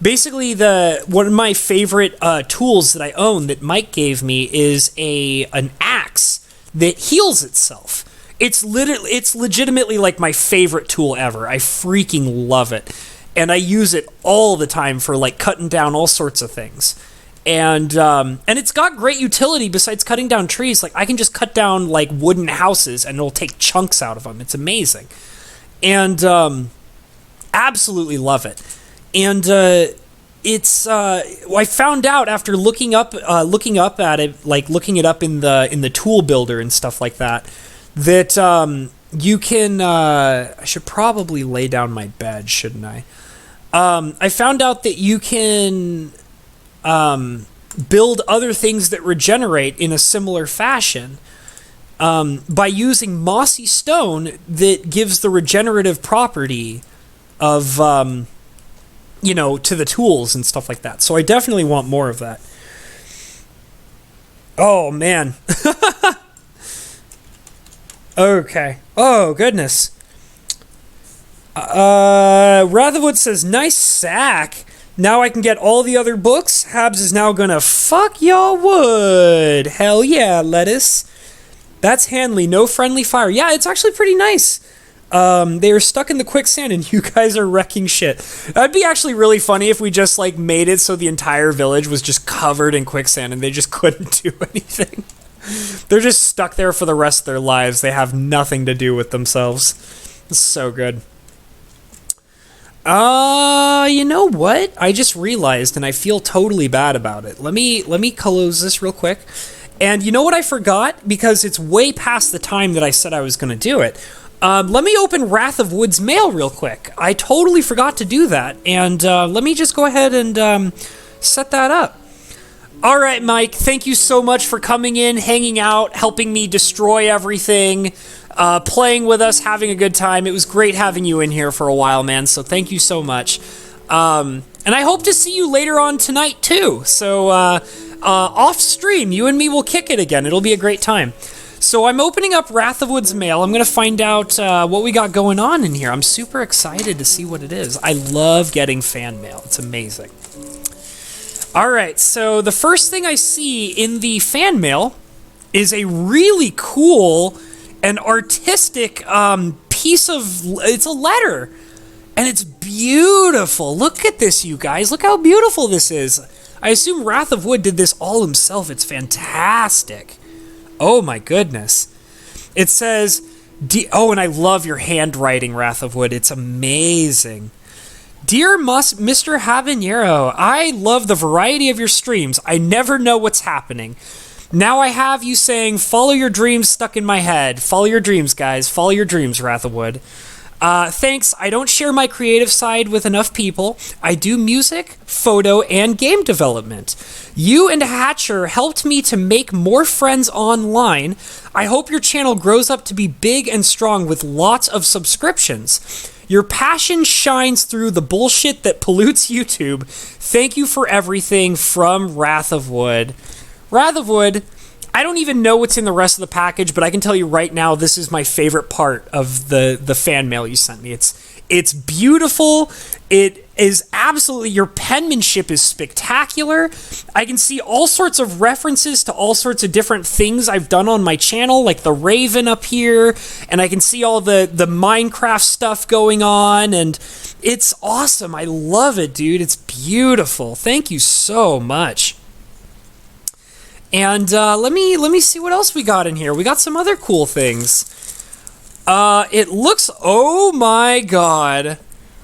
Speaker 1: Basically, one of my favorite tools that I own that Mike gave me is an axe that heals itself. It's legitimately like my favorite tool ever. I freaking love it, and I use it all the time for like cutting down all sorts of things. And it's got great utility besides cutting down trees. Like I can just cut down like wooden houses and it'll take chunks out of them. It's amazing. And absolutely love it. And I found out after looking up at it, like looking it up in the tool builder and stuff like that, that you can I should probably lay down my bed, shouldn't I? I found out that you can build other things that regenerate in a similar fashion by using mossy stone that gives the regenerative property of, to the tools and stuff like that. So I definitely want more of that. Oh, man. Okay. Oh, goodness. Ratherwood says, nice sack. Now I can get all the other books. Habs is now gonna fuck your wood. Hell yeah, lettuce. That's Hanley. No friendly fire. Yeah, it's actually pretty nice. They are stuck in the quicksand and you guys are wrecking shit. That'd be actually really funny if we just like made it so the entire village was just covered in quicksand and they just couldn't do anything. They're just stuck there for the rest of their lives. They have nothing to do with themselves. It's so good. You know what? I just realized, and I feel totally bad about it. Let me close this real quick. And you know what I forgot? Because it's way past the time that I said I was going to do it. Let me open Wrath of Wood's mail real quick. I totally forgot to do that. And let me just go ahead and set that up. All right, Mike, thank you so much for coming in, hanging out, helping me destroy everything, playing with us, having a good time. It was great having you in here for a while, man, so thank you so much. And I hope to see you later on tonight, too. So off stream, you and me will kick it again. It'll be a great time. So I'm opening up Wrath of Wood's mail. I'm going to find out what we got going on in here. I'm super excited to see what it is. I love getting fan mail. It's amazing. All right, so the first thing I see in the fan mail is a really cool and artistic piece of... It's a letter, and it's beautiful. Look at this, you guys. Look how beautiful this is. I assume Wrath of Wood did this all himself. It's fantastic. Oh, my goodness. It says... Oh, and I love your handwriting, Wrath of Wood. It's amazing. Dear Mr. Habanero, I love the variety of your streams. I never know what's happening. Now I have you saying, follow your dreams stuck in my head. Follow your dreams, guys. Follow your dreams, Wrath of Wood. Thanks. I don't share my creative side with enough people. I do music, photo, and game development. You and Hatcher helped me to make more friends online. I hope your channel grows up to be big and strong with lots of subscriptions. Your passion shines through the bullshit that pollutes YouTube. Thank you for everything, from Wrath of Wood. Wrath of Wood, I don't even know what's in the rest of the package, but I can tell you right now this is my favorite part of the fan mail you sent me. It's beautiful. It is absolutely, your penmanship is spectacular. I can see all sorts of references to all sorts of different things I've done on my channel, like the Raven up here, and I can see all the Minecraft stuff going on, and it's awesome. I love it, dude. It's beautiful. Thank you so much. And let me see what else we got in here. We got some other cool things. It looks, oh my god,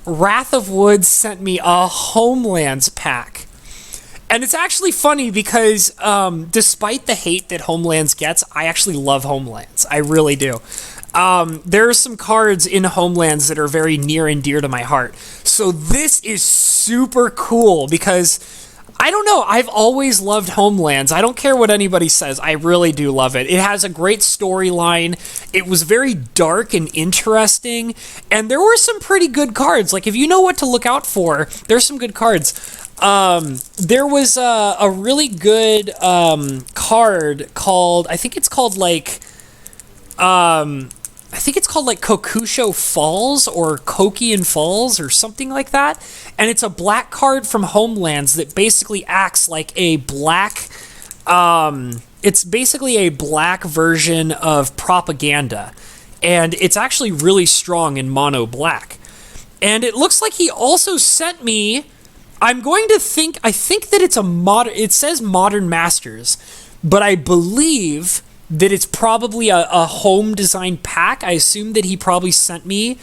Speaker 1: Wrath of Wood sent me a Homelands pack. And it's actually funny because despite the hate that Homelands gets, I actually love Homelands. I really do. There are some cards in Homelands that are very near and dear to my heart. So this is super cool because, I don't know, I've always loved Homelands. I don't care what anybody says. I really do love it. It has a great storyline. It was very dark and interesting. And there were some pretty good cards. Like, if you know what to look out for, there's some good cards. There was a really good card called, I think it's called like Kokusho Falls or Kokian Falls or something like that. And it's a black card from Homelands that basically acts like a black, it's basically a black version of propaganda. And it's actually really strong in mono black. And it looks like he also sent me, I think that it's it says Modern Masters, but I believe that it's probably a home design pack. I assume that he probably sent me.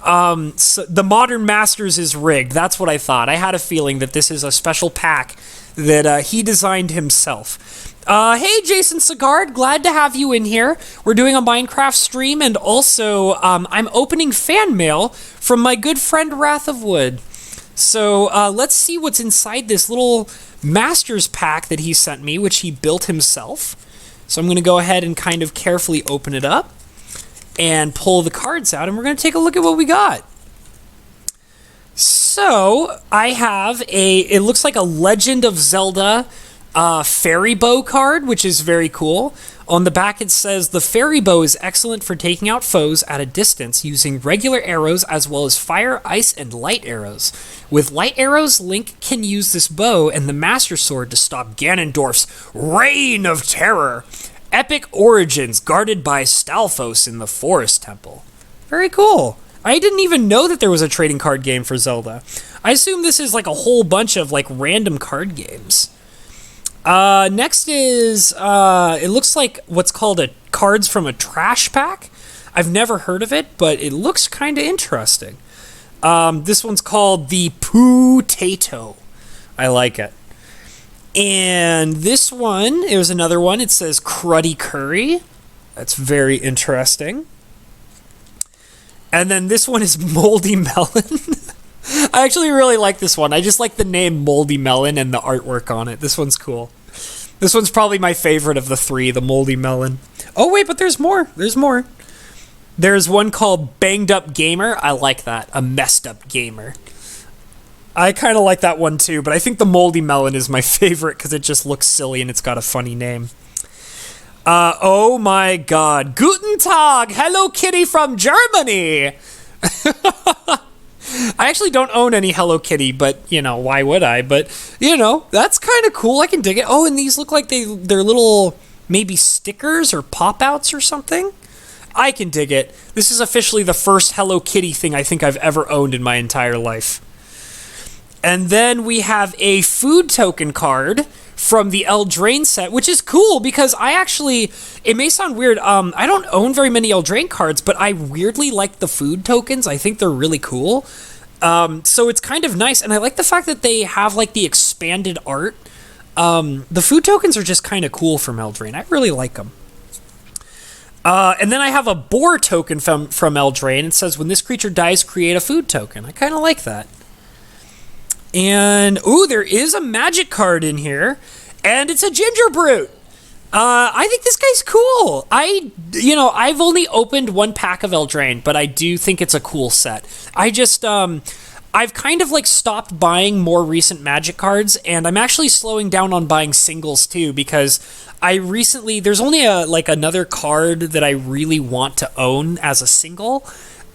Speaker 1: So the Modern Masters is rigged. That's what I thought. I had a feeling that this is a special pack that he designed himself. Hey, Jason Sagard, glad to have you in here. We're doing a Minecraft stream, and also I'm opening fan mail from my good friend Wrath of Wood. So let's see what's inside this little Masters pack that he sent me, which he built himself. So I'm going to go ahead and kind of carefully open it up and pull the cards out, and we're going to take a look at what we got. So I have it looks like a Legend of Zelda fairy bow card, which is very cool. On the back it says, the fairy bow is excellent for taking out foes at a distance using regular arrows as well as fire, ice, and light arrows. With light arrows, Link can use this bow and the Master Sword to stop Ganondorf's Reign of Terror. Epic origins guarded by Stalfos in the Forest Temple. Very cool. I didn't even know that there was a trading card game for Zelda. I assume this is like a whole bunch of like random card games. Next is, it looks like what's called a cards from a trash pack. I've never heard of it, but it looks kind of interesting. This one's called the Poo-tato. I like it. And this one, it was another one. It says Cruddy Curry. That's very interesting. And then this one is Moldy Melon. I actually really like this one. I just like the name Moldy Melon and the artwork on it. This one's cool. This one's probably my favorite of the three, the Moldy Melon. Oh, wait, but there's more. There's more. There's one called Banged Up Gamer. I like that. A messed up gamer. I kind of like that one too, but I think the Moldy Melon is my favorite because it just looks silly and it's got a funny name. Oh my god. Guten Tag! Hello Kitty from Germany! I actually don't own any Hello Kitty, but, you know, why would I? But, you know, that's kind of cool. I can dig it. Oh, and these look like they're little, maybe stickers or pop-outs or something. I can dig it. This is officially the first Hello Kitty thing I think I've ever owned in my entire life. And then we have a food token card from the Eldraine set, which is cool because it may sound weird, I don't own very many Eldraine cards, but I weirdly like the food tokens. I think they're really cool. So it's kind of nice, and I like the fact that they have like the expanded art. The food tokens are just kind of cool from Eldraine. I really like them. And then I have a boar token from Eldraine. It says, when this creature dies, create a food token. I kind of like that. And, ooh, there is a magic card in here, and it's a Ginger Brute. I think this guy's cool. I've only opened one pack of Eldraine, but I do think it's a cool set. I've kind of like stopped buying more recent Magic cards, and I'm actually slowing down on buying singles too, because there's only another card that I really want to own as a single.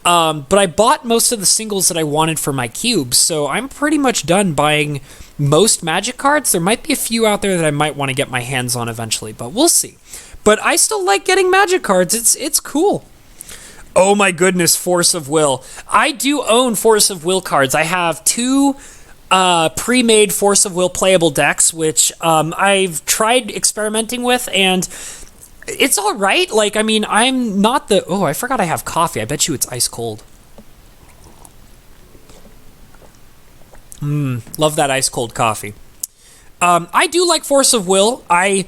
Speaker 1: But I bought most of the singles that I wanted for my cubes, so I'm pretty much done buying most Magic cards. There might be a few out there that I might want to get my hands on eventually, but we'll see. But I still like getting Magic cards. It's cool. Oh my goodness, Force of Will. I do own Force of Will cards. I have 2 pre-made Force of Will playable decks, which I've tried experimenting with, and it's all right. Like, I mean, I'm not the... Oh, I forgot I have coffee. I bet you it's ice cold. Love that ice cold coffee. I do like Force of Will. I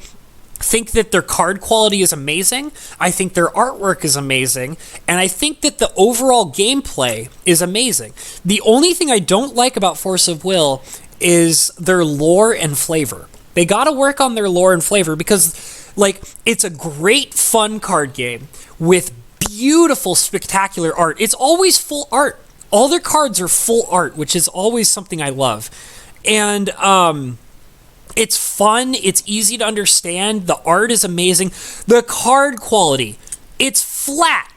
Speaker 1: think that their card quality is amazing. I think their artwork is amazing. And I think that the overall gameplay is amazing. The only thing I don't like about Force of Will is their lore and flavor. They got to work on their lore and flavor because, like, it's a great fun card game with beautiful, spectacular art. It's always full art. All their cards are full art, which is always something I love. And it's fun. It's easy to understand. The art is amazing. The card quality, it's flat.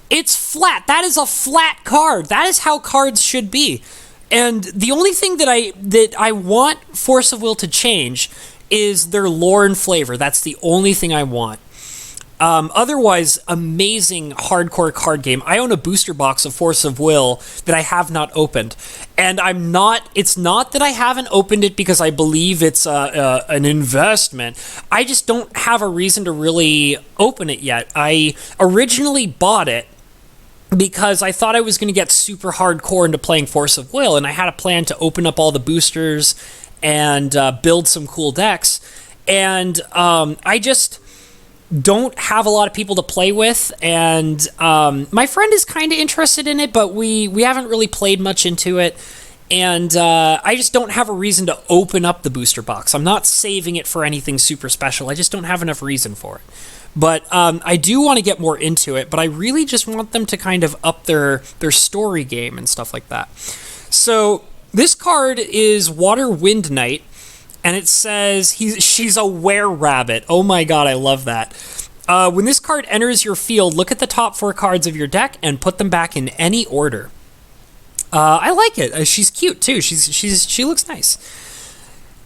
Speaker 1: It's flat. That is a flat card. That is how cards should be. And the only thing that I want Force of Will to change is their lore and flavor. That's the only thing I want. Otherwise, amazing hardcore card game. I own a booster box of Force of Will that I have not opened. And it's not that I haven't opened it because I believe it's an investment. I just don't have a reason to really open it yet. I originally bought it because I thought I was going to get super hardcore into playing Force of Will, and I had a plan to open up all the boosters and build some cool decks. And I just don't have a lot of people to play with, and my friend is kind of interested in it, but we haven't really played much into it, and I just don't have a reason to open up the booster box. I'm not saving it for anything super special. I just don't have enough reason for it. But I do want to get more into it, but I really just want them to kind of up their story game and stuff like that. So this card is Water Wind Knight, and it says she's a were-rabbit. Oh my god, I love that. When this card enters your field, look at the top 4 cards of your deck and put them back in any order. I like it. She's cute too. She looks nice.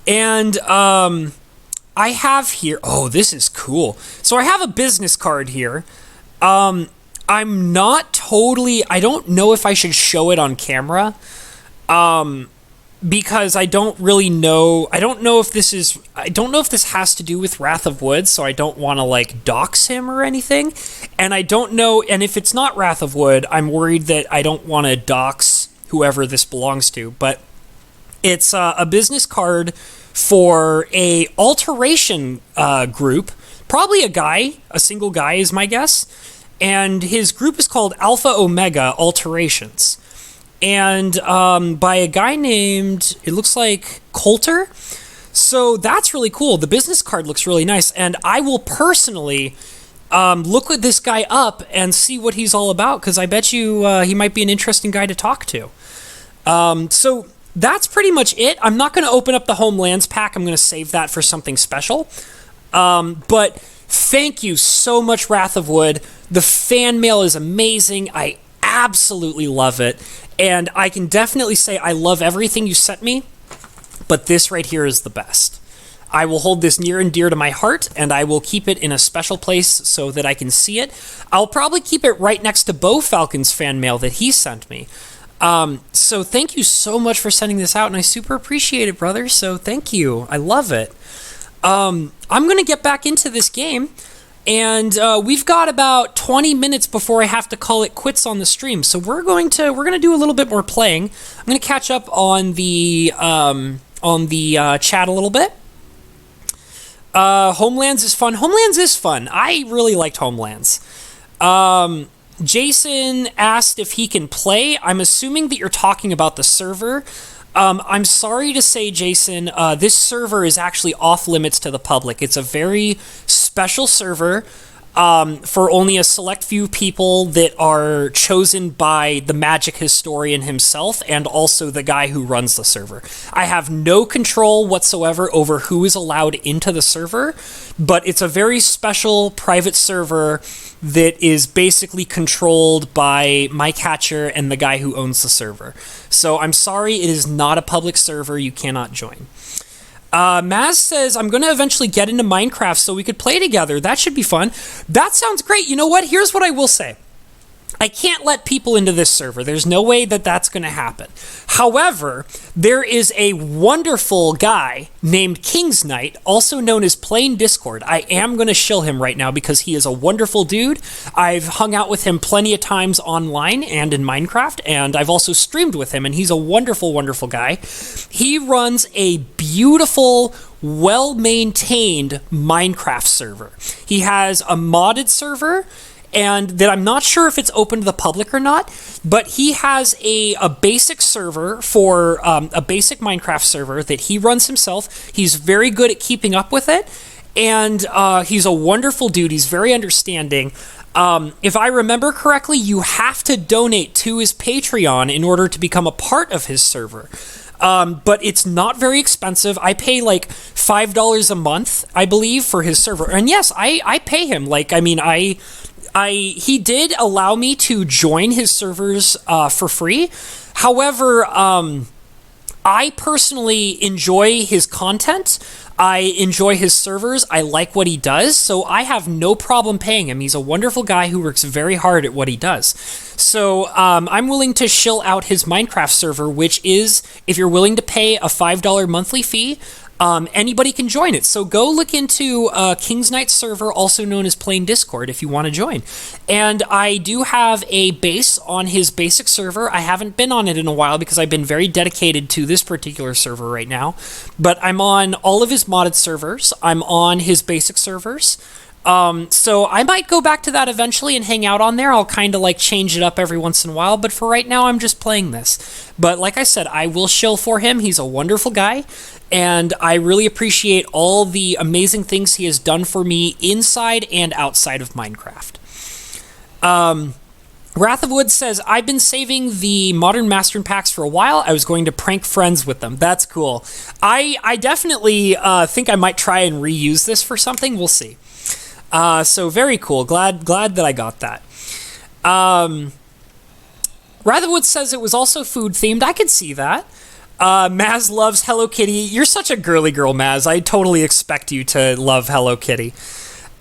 Speaker 1: And I have here... Oh, this is cool. So I have a business card here. I'm not totally... I don't know if I should show it on camera. Because I don't really know. I don't know if this has to do with Wrath of Wood, so I don't want to like dox him or anything. And I don't know, and if it's not Wrath of Wood, I'm worried that I don't want to dox whoever this belongs to. But it's a business card for a alteration group, probably a single guy is my guess. And his group is called Alpha Omega Alterations. And by a guy named, it looks like Coulter. So that's really cool. The business card looks really nice. And I will personally look with this guy up and see what he's all about, because I bet you he might be an interesting guy to talk to. So that's pretty much it. I'm not going to open up the Homelands pack. I'm going to save that for something special. But thank you so much, Wrath of Wood. The fan mail is amazing. I absolutely love it. And I can definitely say I love everything you sent me, but this right here is the best. I will hold this near and dear to my heart, and I will keep it in a special place so that I can see it. I'll probably keep it right next to Bo Falcon's fan mail that he sent me. So thank you so much for sending this out, and I super appreciate it, brother. So thank you. I love it. I'm going to get back into this game. And we've got about 20 minutes before I have to call it quits on the stream. So we're going to do a little bit more playing. I'm going to catch up on the chat a little bit. Homelands is fun. Homelands is fun. I really liked Homelands. Jason asked if he can play. I'm assuming that you're talking about the server. I'm sorry to say, Jason, this server is actually off limits to the public. It's a very special server. for only a select few people that are chosen by the Magic historian himself and also the guy who runs the server. I have no control whatsoever over who is allowed into the server, but it's a very special private server that is basically controlled by Mike Hatcher and the guy who owns the server. So I'm sorry, it is not a public server. You cannot join. Maz says, I'm going to eventually get into Minecraft so we could play together. That should be fun. That sounds great. You know what? Here's what I will say. I can't let people into this server. There's no way that that's going to happen. However, there is a wonderful guy named King's Knight, also known as Plain Discord. I am going to shill him right now because he is a wonderful dude. I've hung out with him plenty of times online and in Minecraft, and I've also streamed with him, and he's a wonderful, wonderful guy. He runs a beautiful, well-maintained Minecraft server. He has a modded server, and that I'm not sure if it's open to the public or not, but he has a basic server for a basic Minecraft server that he runs himself. He's very good at keeping up with it, and he's a wonderful dude. He's very understanding. If I remember correctly, you have to donate to his Patreon in order to become a part of his server. But it's not very expensive. I pay like $5 a month, I believe, for his server. And yes, I pay him. He did allow me to join his servers for free. However, I personally enjoy his content. I enjoy his servers. I like what he does, so I have no problem paying him. He's a wonderful guy who works very hard at what he does. So I'm willing to shill out his Minecraft server, which is, if you're willing to pay a $5 monthly fee, anybody can join it. So go look into King's Knight server, also known as Plain Discord, if you want to join. And I do have a base on his basic server. I haven't been on it in a while because I've been very dedicated to this particular server right now. But I'm on all of his modded servers. I'm on his basic servers. So I might go back to that eventually and hang out on there. I'll kind of like change it up every once in a while, but for right now I'm just playing this. But like I said, I will shill for him. He's a wonderful guy, and I really appreciate all the amazing things he has done for me inside and outside of Minecraft. Wrath of Wood says, I've been saving the Modern Mastering packs for a while. I was going to prank friends with them. That's cool. I definitely think I might try and reuse this for something. We'll see. So very cool. Glad that I got that. Ratherwood says it was also food themed. I could see that. Maz loves Hello Kitty. You're such a girly girl, Maz. I totally expect you to love Hello Kitty.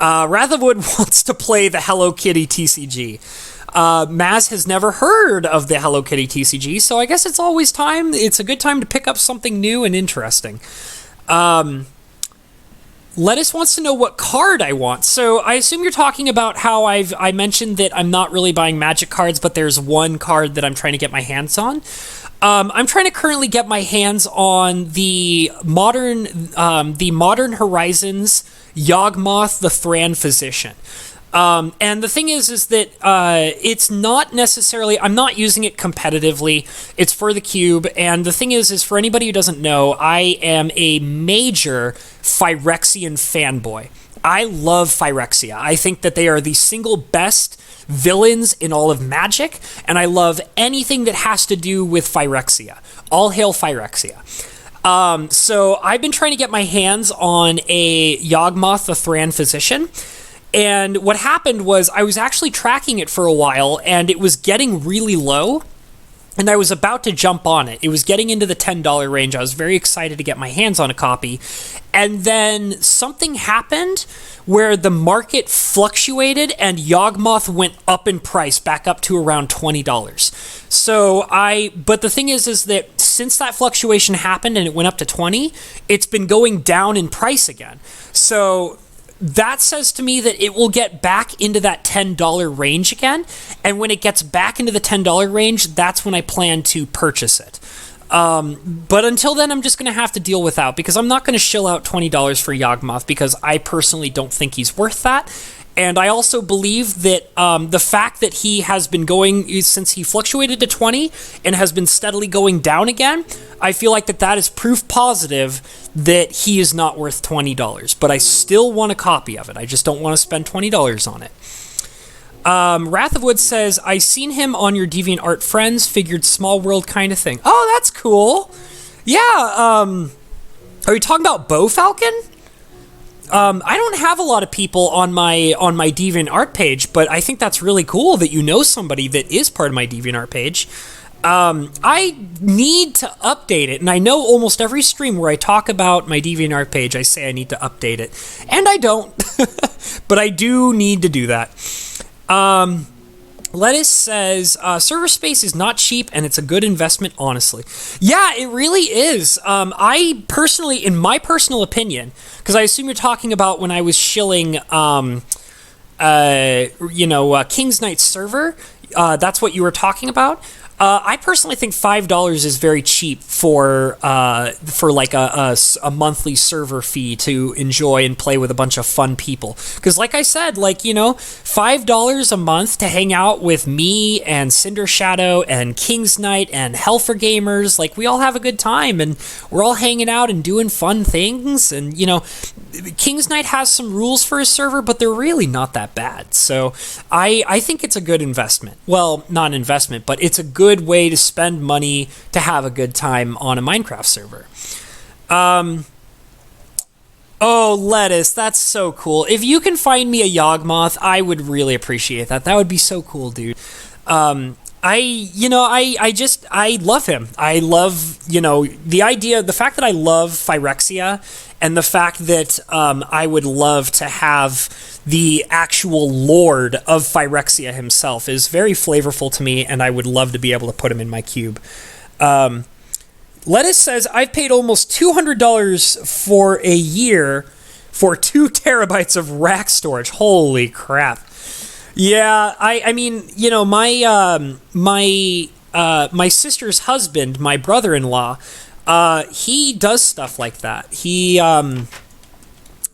Speaker 1: Ratherwood wants to play the Hello Kitty TCG. Maz has never heard of the Hello Kitty TCG, so I guess it's always time. It's a good time to pick up something new and interesting. Lettuce wants to know what card I want. So I assume you're talking about how I mentioned that I'm not really buying Magic cards, but there's one card that I'm trying to get my hands on. I'm trying to currently get my hands on the Modern Horizons Yawgmoth the Thran Physician. And the thing is that it's not necessarily, I'm not using it competitively. It's for the cube. And the thing is for anybody who doesn't know, I am a major Phyrexian fanboy. I love Phyrexia. I think that they are the single best villains in all of Magic, and I love anything that has to do with Phyrexia. All hail Phyrexia. So I've been trying to get my hands on a Yawgmoth the Thran Physician. And what happened was I was actually tracking it for a while, and it was getting really low, and I was about to jump on it. It was getting into the $10 range. I was very excited to get my hands on a copy. And then something happened where the market fluctuated, and Yawgmoth went up in price, back up to around $20. But the thing is that since that fluctuation happened and it went up to 20, it's been going down in price again. So that says to me that it will get back into that $10 range again, and when it gets back into the $10 range, that's when I plan to purchase it. But until then, I'm just going to have to deal without, because I'm not going to shill out $20 for Yawgmoth, because I personally don't think he's worth that, And I also believe that the fact that he has been going, since he fluctuated to 20 and has been steadily going down again, I feel like that is proof positive that he is not worth $20. But I still want a copy of it. I just don't want to spend $20 on it. Wrath of Wood says, I seen him on your DeviantArt Friends, figured small world kind of thing. Oh, that's cool. Yeah, are you talking about Bow Falcon? I don't have a lot of people on my DeviantArt page, but I think that's really cool that you know somebody that is part of my DeviantArt page. I need to update it, and I know almost every stream where I talk about my DeviantArt page, I say I need to update it, and I don't, but I do need to do that. Lettuce says, server space is not cheap and it's a good investment, honestly. Yeah, it really is. I personally, in my personal opinion, because I assume you're talking about when I was shilling, King's Knight server, that's what you were talking about. I personally think $5 is very cheap for like a monthly server fee to enjoy and play with a bunch of fun people. Because like I said, $5 a month to hang out with me and Cinder Shadow and King's Knight and Helfer Gamers, we all have a good time and we're all hanging out and doing fun things. And King's Knight has some rules for his server, but they're really not that bad. So I think it's a good investment. Well, not an investment, but it's a good way to spend money to have a good time on a Minecraft server. Oh, Lettuce, that's so cool. If you can find me a Yawgmoth, I would really appreciate that. That would be so cool, dude. I love him. I love, the fact that I love Phyrexia and the fact that I would love to have the actual lord of Phyrexia himself is very flavorful to me, and I would love to be able to put him in my cube. Lettuce says, I've paid almost $200 for a year for 2 terabytes of rack storage. Holy crap. Yeah, I mean, my sister's husband, my brother-in-law, he does stuff like that.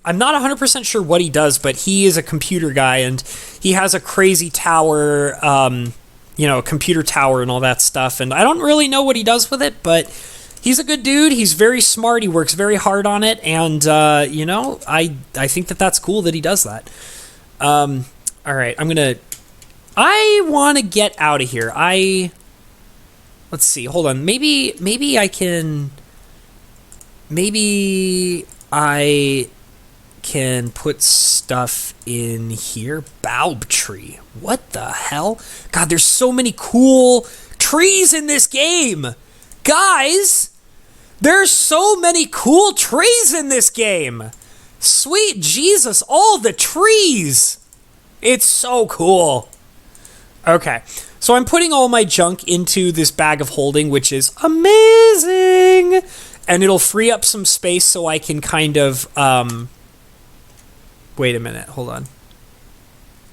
Speaker 1: I'm not 100% sure what he does, but he is a computer guy, and he has a crazy tower, computer tower and all that stuff, and I don't really know what he does with it, but he's a good dude. He's very smart. He works very hard on it, and, I think that's cool that he does that. All right, I want to get out of here. Let's see, hold on. Maybe I can put stuff in here. Baobab tree. What the hell? God, there's so many cool trees in this game. Guys, there's so many cool trees in this game. Sweet Jesus, all the trees. It's so cool. Okay, so I'm putting all my junk into this bag of holding, which is amazing. And it'll free up some space so I can kind of... Wait a minute, hold on.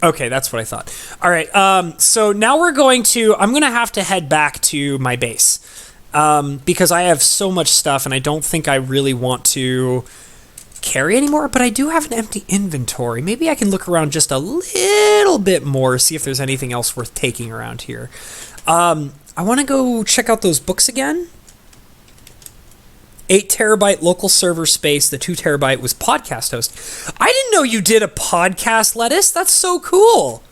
Speaker 1: Okay, that's what I thought. All right, so now I'm going to have to head back to my base because I have so much stuff and I don't think I really want to carry anymore, but I do have an empty inventory. Maybe I can look around just a little bit more, see if there's anything else worth taking around here. I want to go check out those books again. 8 terabyte local server space. The 2 terabyte was podcast host. I didn't know you did a podcast, Lettuce. That's so cool.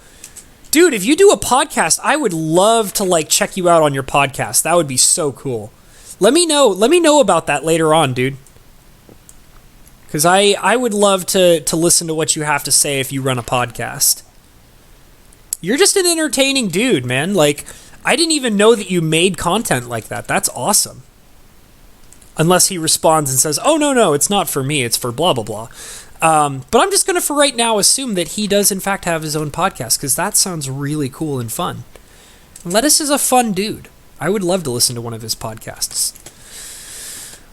Speaker 1: Dude, if you do a podcast, I would love to check you out on your podcast. That would be so cool. Let me know about that later on, dude. Because I would love to listen to what you have to say if you run a podcast. You're just an entertaining dude, man. I didn't even know that you made content like that. That's awesome. Unless he responds and says, oh, no, it's not for me, it's for blah, blah, blah. But I'm just going to, for right now, assume that he does, in fact, have his own podcast, because that sounds really cool and fun. Lettuce is a fun dude. I would love to listen to one of his podcasts.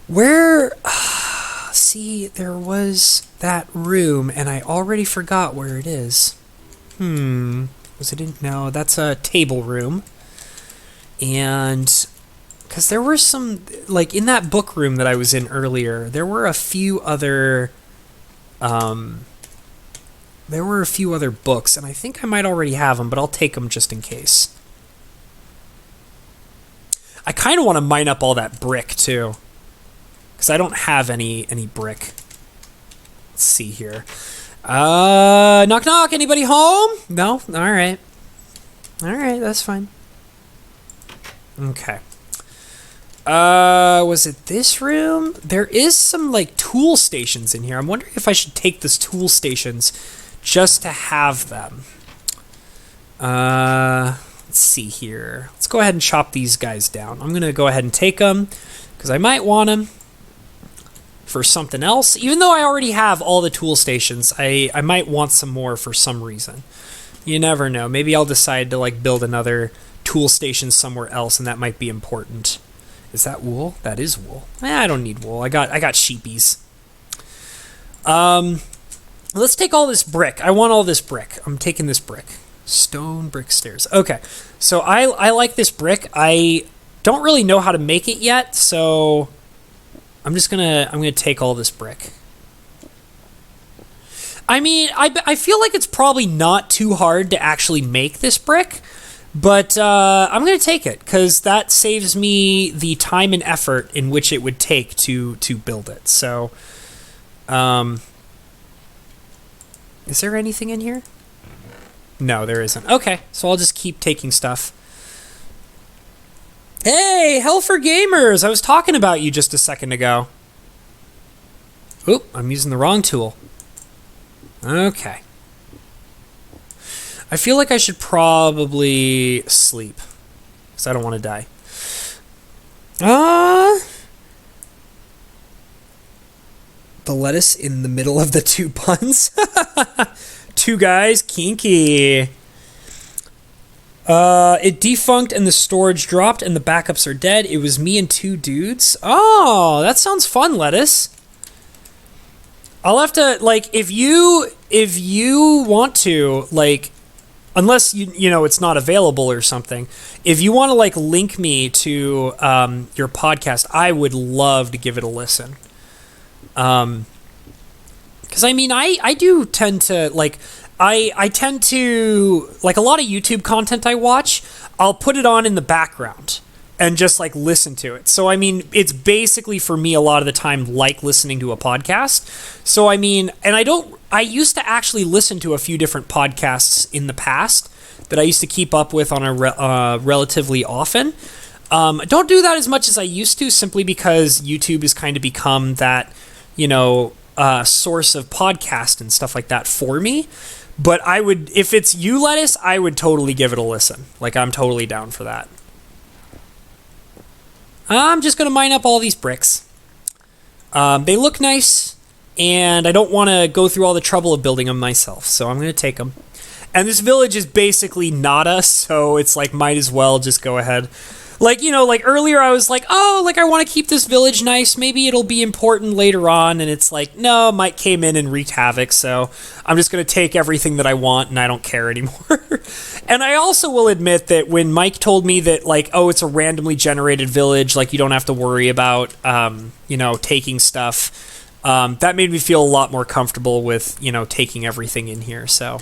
Speaker 1: Where... see, there was that room, and I already forgot where it is. Was it in... No, that's a table room. And... because there were some, in that book room that I was in earlier, there were a few other There were a few other books, and I think I might already have them, but I'll take them just in case. I kind of want to mine up all that brick, too. Because I don't have any brick. Let's see here. Knock knock, anybody home? No? Alright. Alright, that's fine. Okay. Was it this room? There is some, like, tool stations in here. I'm wondering if I should take these tool stations just to have them. Let's see here. Let's go ahead and chop these guys down. I'm going to go ahead and take them because I might want them for something else. Even though I already have all the tool stations, I might want some more for some reason. You never know. Maybe I'll decide to, like, build another tool station somewhere else, and that might be important. Is that wool? That is wool. I don't need wool. I got sheepies. Let's take all this brick. I want all this brick. I'm taking this brick. Stone brick stairs. Okay. So I like this brick. I don't really know how to make it yet, so I'm gonna take all this brick. I mean, I feel like it's probably not too hard to actually make this brick, but I'm going to take it because that saves me the time and effort in which it would take to build it. So, is there anything in here? No, there isn't. Okay, so I'll just keep taking stuff. Hey, Hell for Gamers! I was talking about you just a second ago. Oop, I'm using the wrong tool. Okay. I feel like I should probably sleep because I don't want to die. The lettuce in the middle of the two buns. Two guys, kinky. It defuncted and the storage dropped and the backups are dead. It was me and two dudes. Oh, that sounds fun, lettuce. I'll have to, like, if you want to, like, unless you know it's not available or something, if you want to, like, link me to your podcast, I would love to give it a listen. Because I mean, I do tend to, like, I tend to, like, a lot of YouTube content I watch, I'll put it on in the background and just, like, listen to it. So, I mean, it's basically for me a lot of the time like listening to a podcast. So, I mean, and I used to actually listen to a few different podcasts in the past that I used to keep up with on a relatively often. I don't do that as much as I used to simply because YouTube has kind of become that, you know, source of podcast and stuff like that for me. But I would, if it's you, Lettuce, I would totally give it a listen. Like, I'm totally down for that. I'm just going to mine up all these bricks. They look nice, and I don't want to go through all the trouble of building them myself, so I'm going to take them. And this village is basically nada, so it's like, might as well just go ahead. Like, you know, like earlier I was like, oh, like I want to keep this village nice. Maybe it'll be important later on. And it's like, no, Mike came in and wreaked havoc. So I'm just going to take everything that I want and I don't care anymore. And I also will admit that when Mike told me that, like, oh, it's a randomly generated village, like you don't have to worry about, you know, taking stuff. That made me feel a lot more comfortable with, you know, taking everything in here. So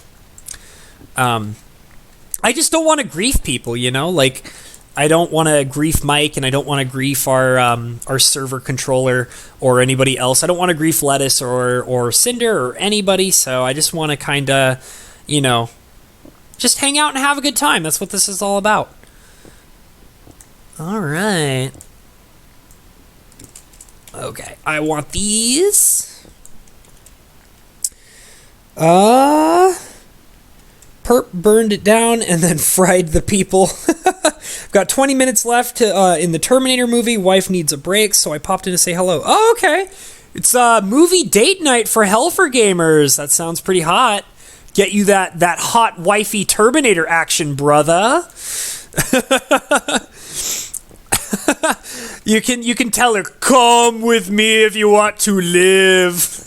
Speaker 1: I just don't want to grief people, you know, like, I don't want to grief Mike, and I don't want to grief our server controller or anybody else. I don't want to grief Lettuce or Cinder or anybody, so I just want to kind of, you know, just hang out and have a good time. That's what this is all about. All right. Okay, I want these. Perp burned it down and then fried the people. Got 20 minutes left in the Terminator movie. Wife needs a break, so I popped in to say hello. Oh, okay. It's movie date night for Hell for Gamers. That sounds pretty hot. Get you that hot wifey Terminator action, brother. You can tell her, come with me if you want to live.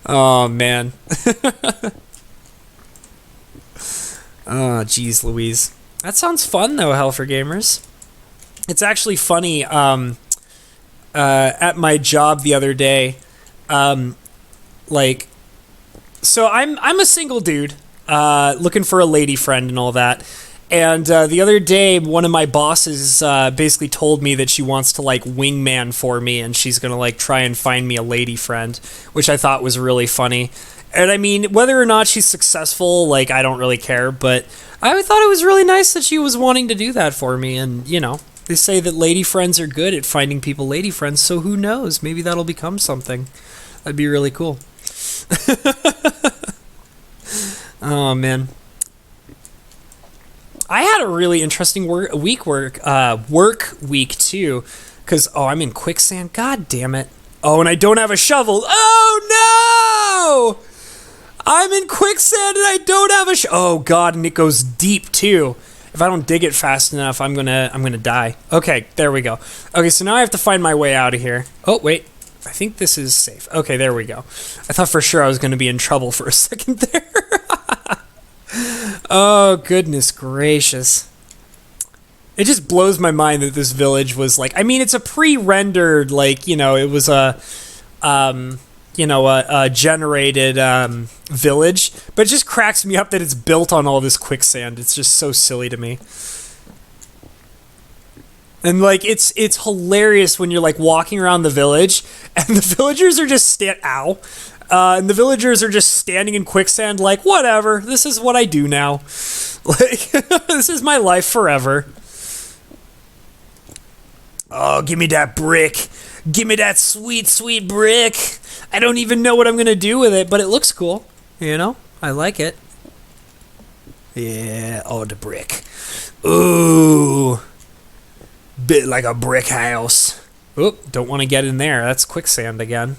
Speaker 1: Oh, man. Oh, geez, Louise. That sounds fun, though, Hell for Gamers. It's actually funny. At my job the other day, like, So I'm a single dude, looking for a lady friend and all that. And the other day, one of my bosses basically told me that she wants to like wingman for me, and she's gonna like try and find me a lady friend, which I thought was really funny. And I mean, whether or not she's successful, like I don't really care, but I thought it was really nice that she was wanting to do that for me. And you know, they say that lady friends are good at finding people lady friends, so who knows? Maybe that'll become something. That'd be really cool. Oh man. I had a really interesting work week too, because I'm in quicksand. God damn it! Oh, and I don't have a shovel. Oh no! I'm in quicksand and I don't have a oh god, and it goes deep too. If I don't dig it fast enough, I'm gonna die. Okay, there we go. Okay, so now I have to find my way out of here. Oh wait, I think this is safe. Okay, there we go. I thought for sure I was gonna be in trouble for a second there. Oh, goodness gracious. It just blows my mind that this village was like, I mean, it's a pre-rendered, like, you know, it was a generated village, but it just cracks me up that it's built on all this quicksand. It's just so silly to me. And like it's hilarious when you're like walking around the village and the villagers are just and the villagers are just standing in quicksand like, whatever, this is what I do now. Like, this is my life forever. Oh, give me that brick. Give me that sweet, sweet brick. I don't even know what I'm going to do with it, but it looks cool. You know? I like it. Yeah, oh, the brick. Ooh. Bit like a brick house. Oop, don't want to get in there. That's quicksand again.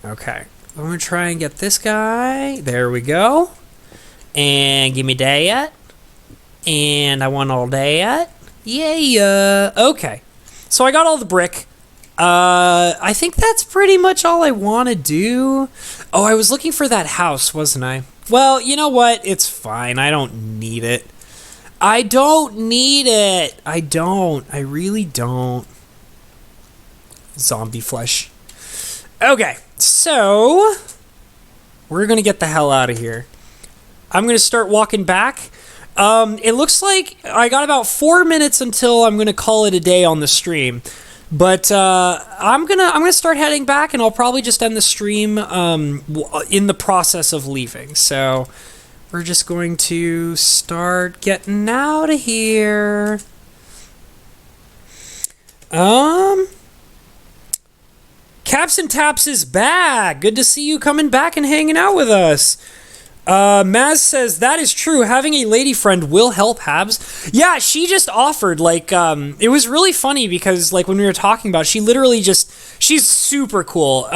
Speaker 1: Okay, I'm going to try and get this guy. There we go. And give me that. And I want all that. Yeah. Okay, so I got all the brick. I think that's pretty much all I want to do. Oh, I was looking for that house, wasn't I? Well, you know what? It's fine. I don't need it. I don't need it. I don't. I really don't. Zombie flesh. Okay, so we're going to get the hell out of here. I'm going to start walking back. It looks like I got about 4 minutes until I'm going to call it a day on the stream. But I'm gonna start heading back, and I'll probably just end the stream in the process of leaving. So we're just going to start getting out of here. Caps and Taps is back. Good to see you coming back and hanging out with us. Maz says, that is true. Having a lady friend will help, Habs. Yeah, she just offered, like, it was really funny because, like, when we were talking about it, she literally just, she's super cool.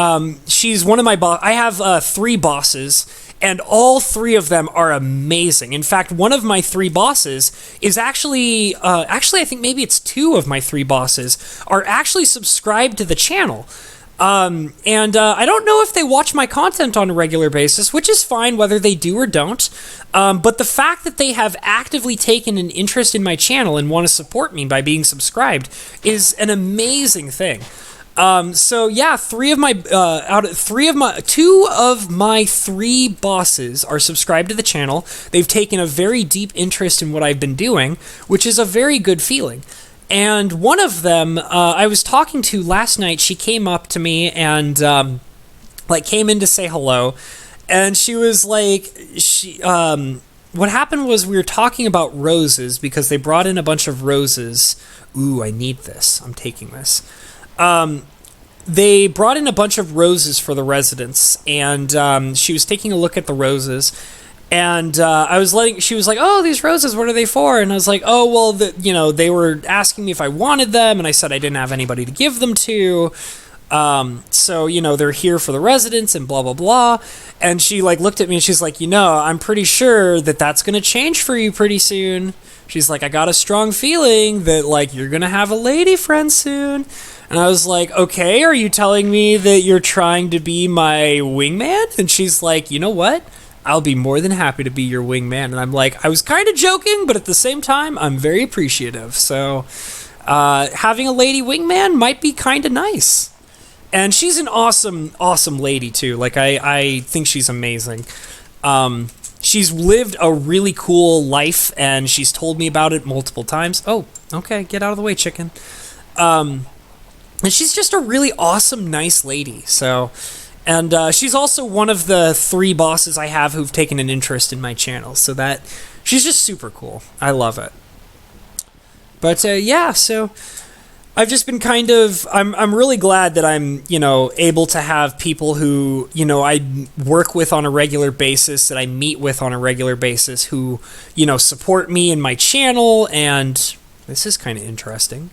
Speaker 1: She's one of my I have 3 bosses, and all 3 of them are amazing. In fact, one of my 3 bosses is actually I think maybe it's 2 of my 3 bosses are actually subscribed to the channel. I don't know if they watch my content on a regular basis, which is fine whether they do or don't. But the fact that they have actively taken an interest in my channel and want to support me by being subscribed is an amazing thing. So yeah, 2 of my 3 bosses are subscribed to the channel. They've taken a very deep interest in what I've been doing, which is a very good feeling. And one of them, I was talking to last night. She came up to me and came in to say hello, and she was like, what happened was we were talking about roses because they brought in a bunch of roses. Ooh, I need this. I'm taking this. They brought in a bunch of roses for the residents, and she was taking a look at the roses. And she was like, oh, these roses, what are they for? And I was like, oh, well, they were asking me if I wanted them, and I said I didn't have anybody to give them to. So, they're here for the residents and blah, blah, blah. And she, looked at me and she's like, I'm pretty sure that that's going to change for you pretty soon. She's like, I got a strong feeling that, you're going to have a lady friend soon. And I was like, okay, are you telling me that you're trying to be my wingman? And she's like, you know what? I'll be more than happy to be your wingman. And I'm like, I was kind of joking, but at the same time, I'm very appreciative. So having a lady wingman might be kind of nice. And she's an awesome, awesome lady, too. Like, I think she's amazing. She's lived a really cool life, and she's told me about it multiple times. Oh, okay, get out of the way, chicken. And she's just a really awesome, nice lady. So, and she's also one of the 3 bosses I have who've taken an interest in my channel. So that, she's just super cool. I love it. But yeah, so I've just been kind of, I'm really glad that I'm, able to have people who, I work with on a regular basis, that I meet with on a regular basis, who, support me in my channel, and this is kind of interesting.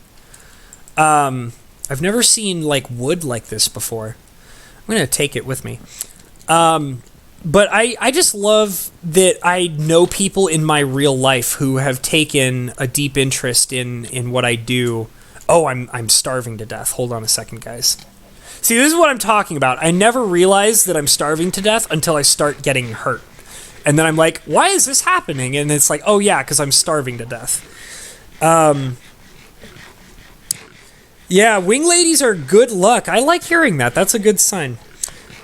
Speaker 1: I've never seen, like, wood like this before. I'm going to take it with me. But I just love that I know people in my real life who have taken a deep interest in what I do. Oh, I'm starving to death. Hold on a second, guys. See, this is what I'm talking about. I never realize that I'm starving to death until I start getting hurt. And then I'm like, why is this happening? And it's like, oh yeah, because I'm starving to death. Yeah, wing ladies are good luck. I like hearing that. That's a good sign.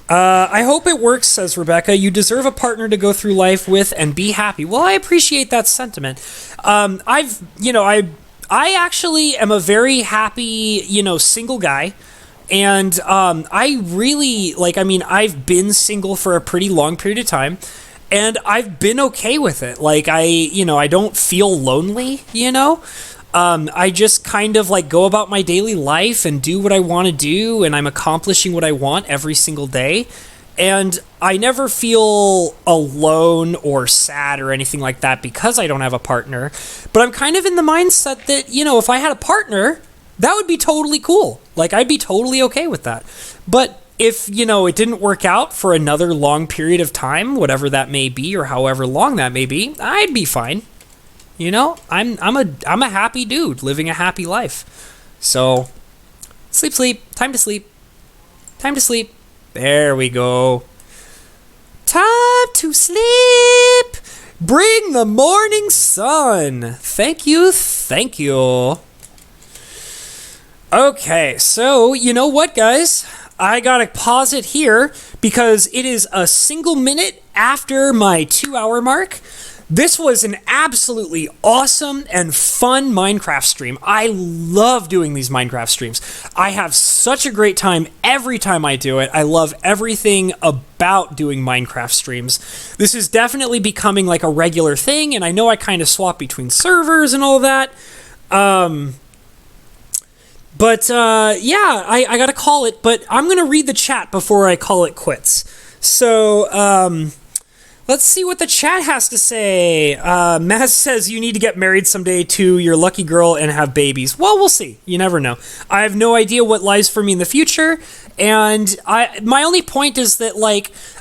Speaker 1: I hope it works, says Rebecca. You deserve a partner to go through life with and be happy. Well, I appreciate that sentiment. I actually am a very happy, single guy. And I really, I've been single for a pretty long period of time. And I've been okay with it. Like, I don't feel lonely, I just kind of, go about my daily life and do what I want to do. And I'm accomplishing what I want every single day. And I never feel alone or sad or anything like that because I don't have a partner. But I'm kind of in the mindset that, if I had a partner, that would be totally cool. Like, I'd be totally okay with that. But if, it didn't work out for another long period of time, whatever that may be or however long that may be, I'd be fine. I'm a happy dude living a happy life. So, sleep, time to sleep. Time to sleep. There we go. Time to sleep. Bring the morning sun. Thank you. Okay, so you know what, guys? I gotta pause it here because it is a single minute after my 2-hour mark. This was an absolutely awesome and fun Minecraft stream. I love doing these Minecraft streams. I have such a great time every time I do it. I love everything about doing Minecraft streams. This is definitely becoming like a regular thing, and I know I kind of swap between servers and all that. I gotta call it, but I'm gonna read the chat before I call it quits. So, let's see what the chat has to say. Maz says you need to get married someday to your lucky girl and have babies. Well, we'll see. You never know. I have no idea what lies for me in the future, and my only point is that,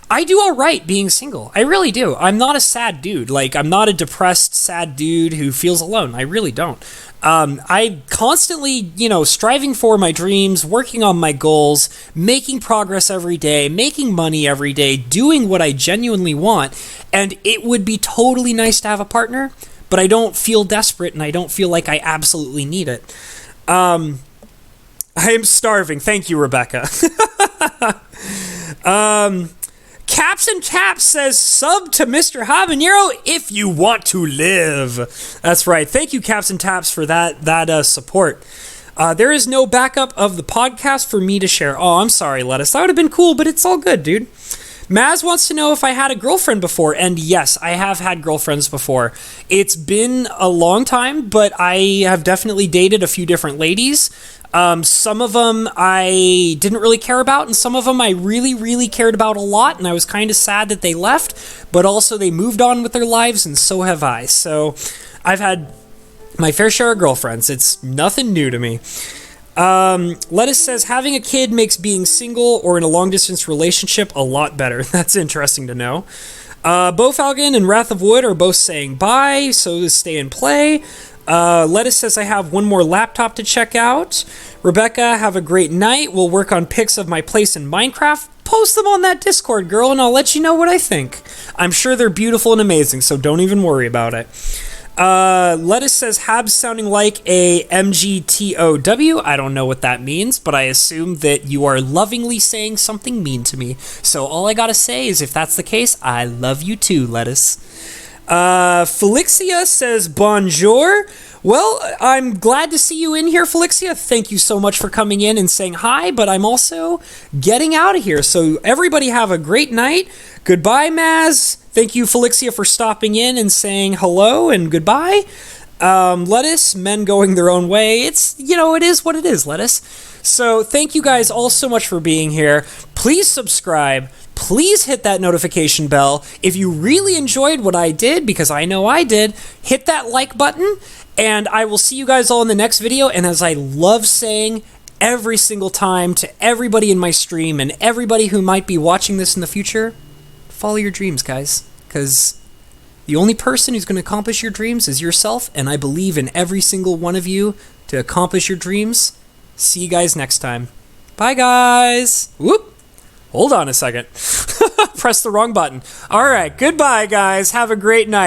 Speaker 1: I do all right being single. I really do. I'm not a sad dude. I'm not a depressed, sad dude who feels alone. I really don't. I constantly, striving for my dreams, working on my goals, making progress every day, making money every day, doing what I genuinely want. And it would be totally nice to have a partner, but I don't feel desperate and I don't feel like I absolutely need it. I am starving. Thank you, Rebecca. Caps and Taps says, sub to Mr. Habanero if you want to live. That's right. Thank you, Caps and Taps, for that support. There is no backup of the podcast for me to share. Oh, I'm sorry, Lettuce. That would have been cool, but it's all good, dude. Maz wants to know if I had a girlfriend before, and yes, I have had girlfriends before. It's been a long time, but I have definitely dated a few different ladies. Some of them I didn't really care about, and some of them I really, really cared about a lot, and I was kind of sad that they left, but also they moved on with their lives, and so have I. So I've had my fair share of girlfriends. It's nothing new to me. Lettuce says, having a kid makes being single or in a long-distance relationship a lot better. That's interesting to know. Bo Falcon and Wrath of Wood are both saying bye, so stay and play. Lettuce says, I have one more laptop to check out. Rebecca, have a great night. We'll work on pics of my place in Minecraft. Post them on that Discord, girl, and I'll let you know what I think. I'm sure they're beautiful and amazing, so don't even worry about it. Lettuce says Habs sounding like a MGTOW. I don't know what that means, but I assume that you are lovingly saying something mean to me. So all I gotta say is if that's the case, I love you too, Lettuce. Felixia says bonjour. Well, I'm glad to see you in here, Felixia. Thank you so much for coming in and saying hi, but I'm also getting out of here. So everybody have a great night. Goodbye, Maz. Thank you, Felixia, for stopping in and saying hello and goodbye. Lettuce, men going their own way. It's, it is what it is, Lettuce. So thank you guys all so much for being here. Please subscribe. Please hit that notification bell. If you really enjoyed what I did, because I know I did, hit that like button, and I will see you guys all in the next video. And as I love saying every single time to everybody in my stream and everybody who might be watching this in the future, follow your dreams, guys, because the only person who's going to accomplish your dreams is yourself, and I believe in every single one of you to accomplish your dreams. See you guys next time. Bye, guys. Whoop. Hold on a second. Press the wrong button. All right. Goodbye, guys. Have a great night.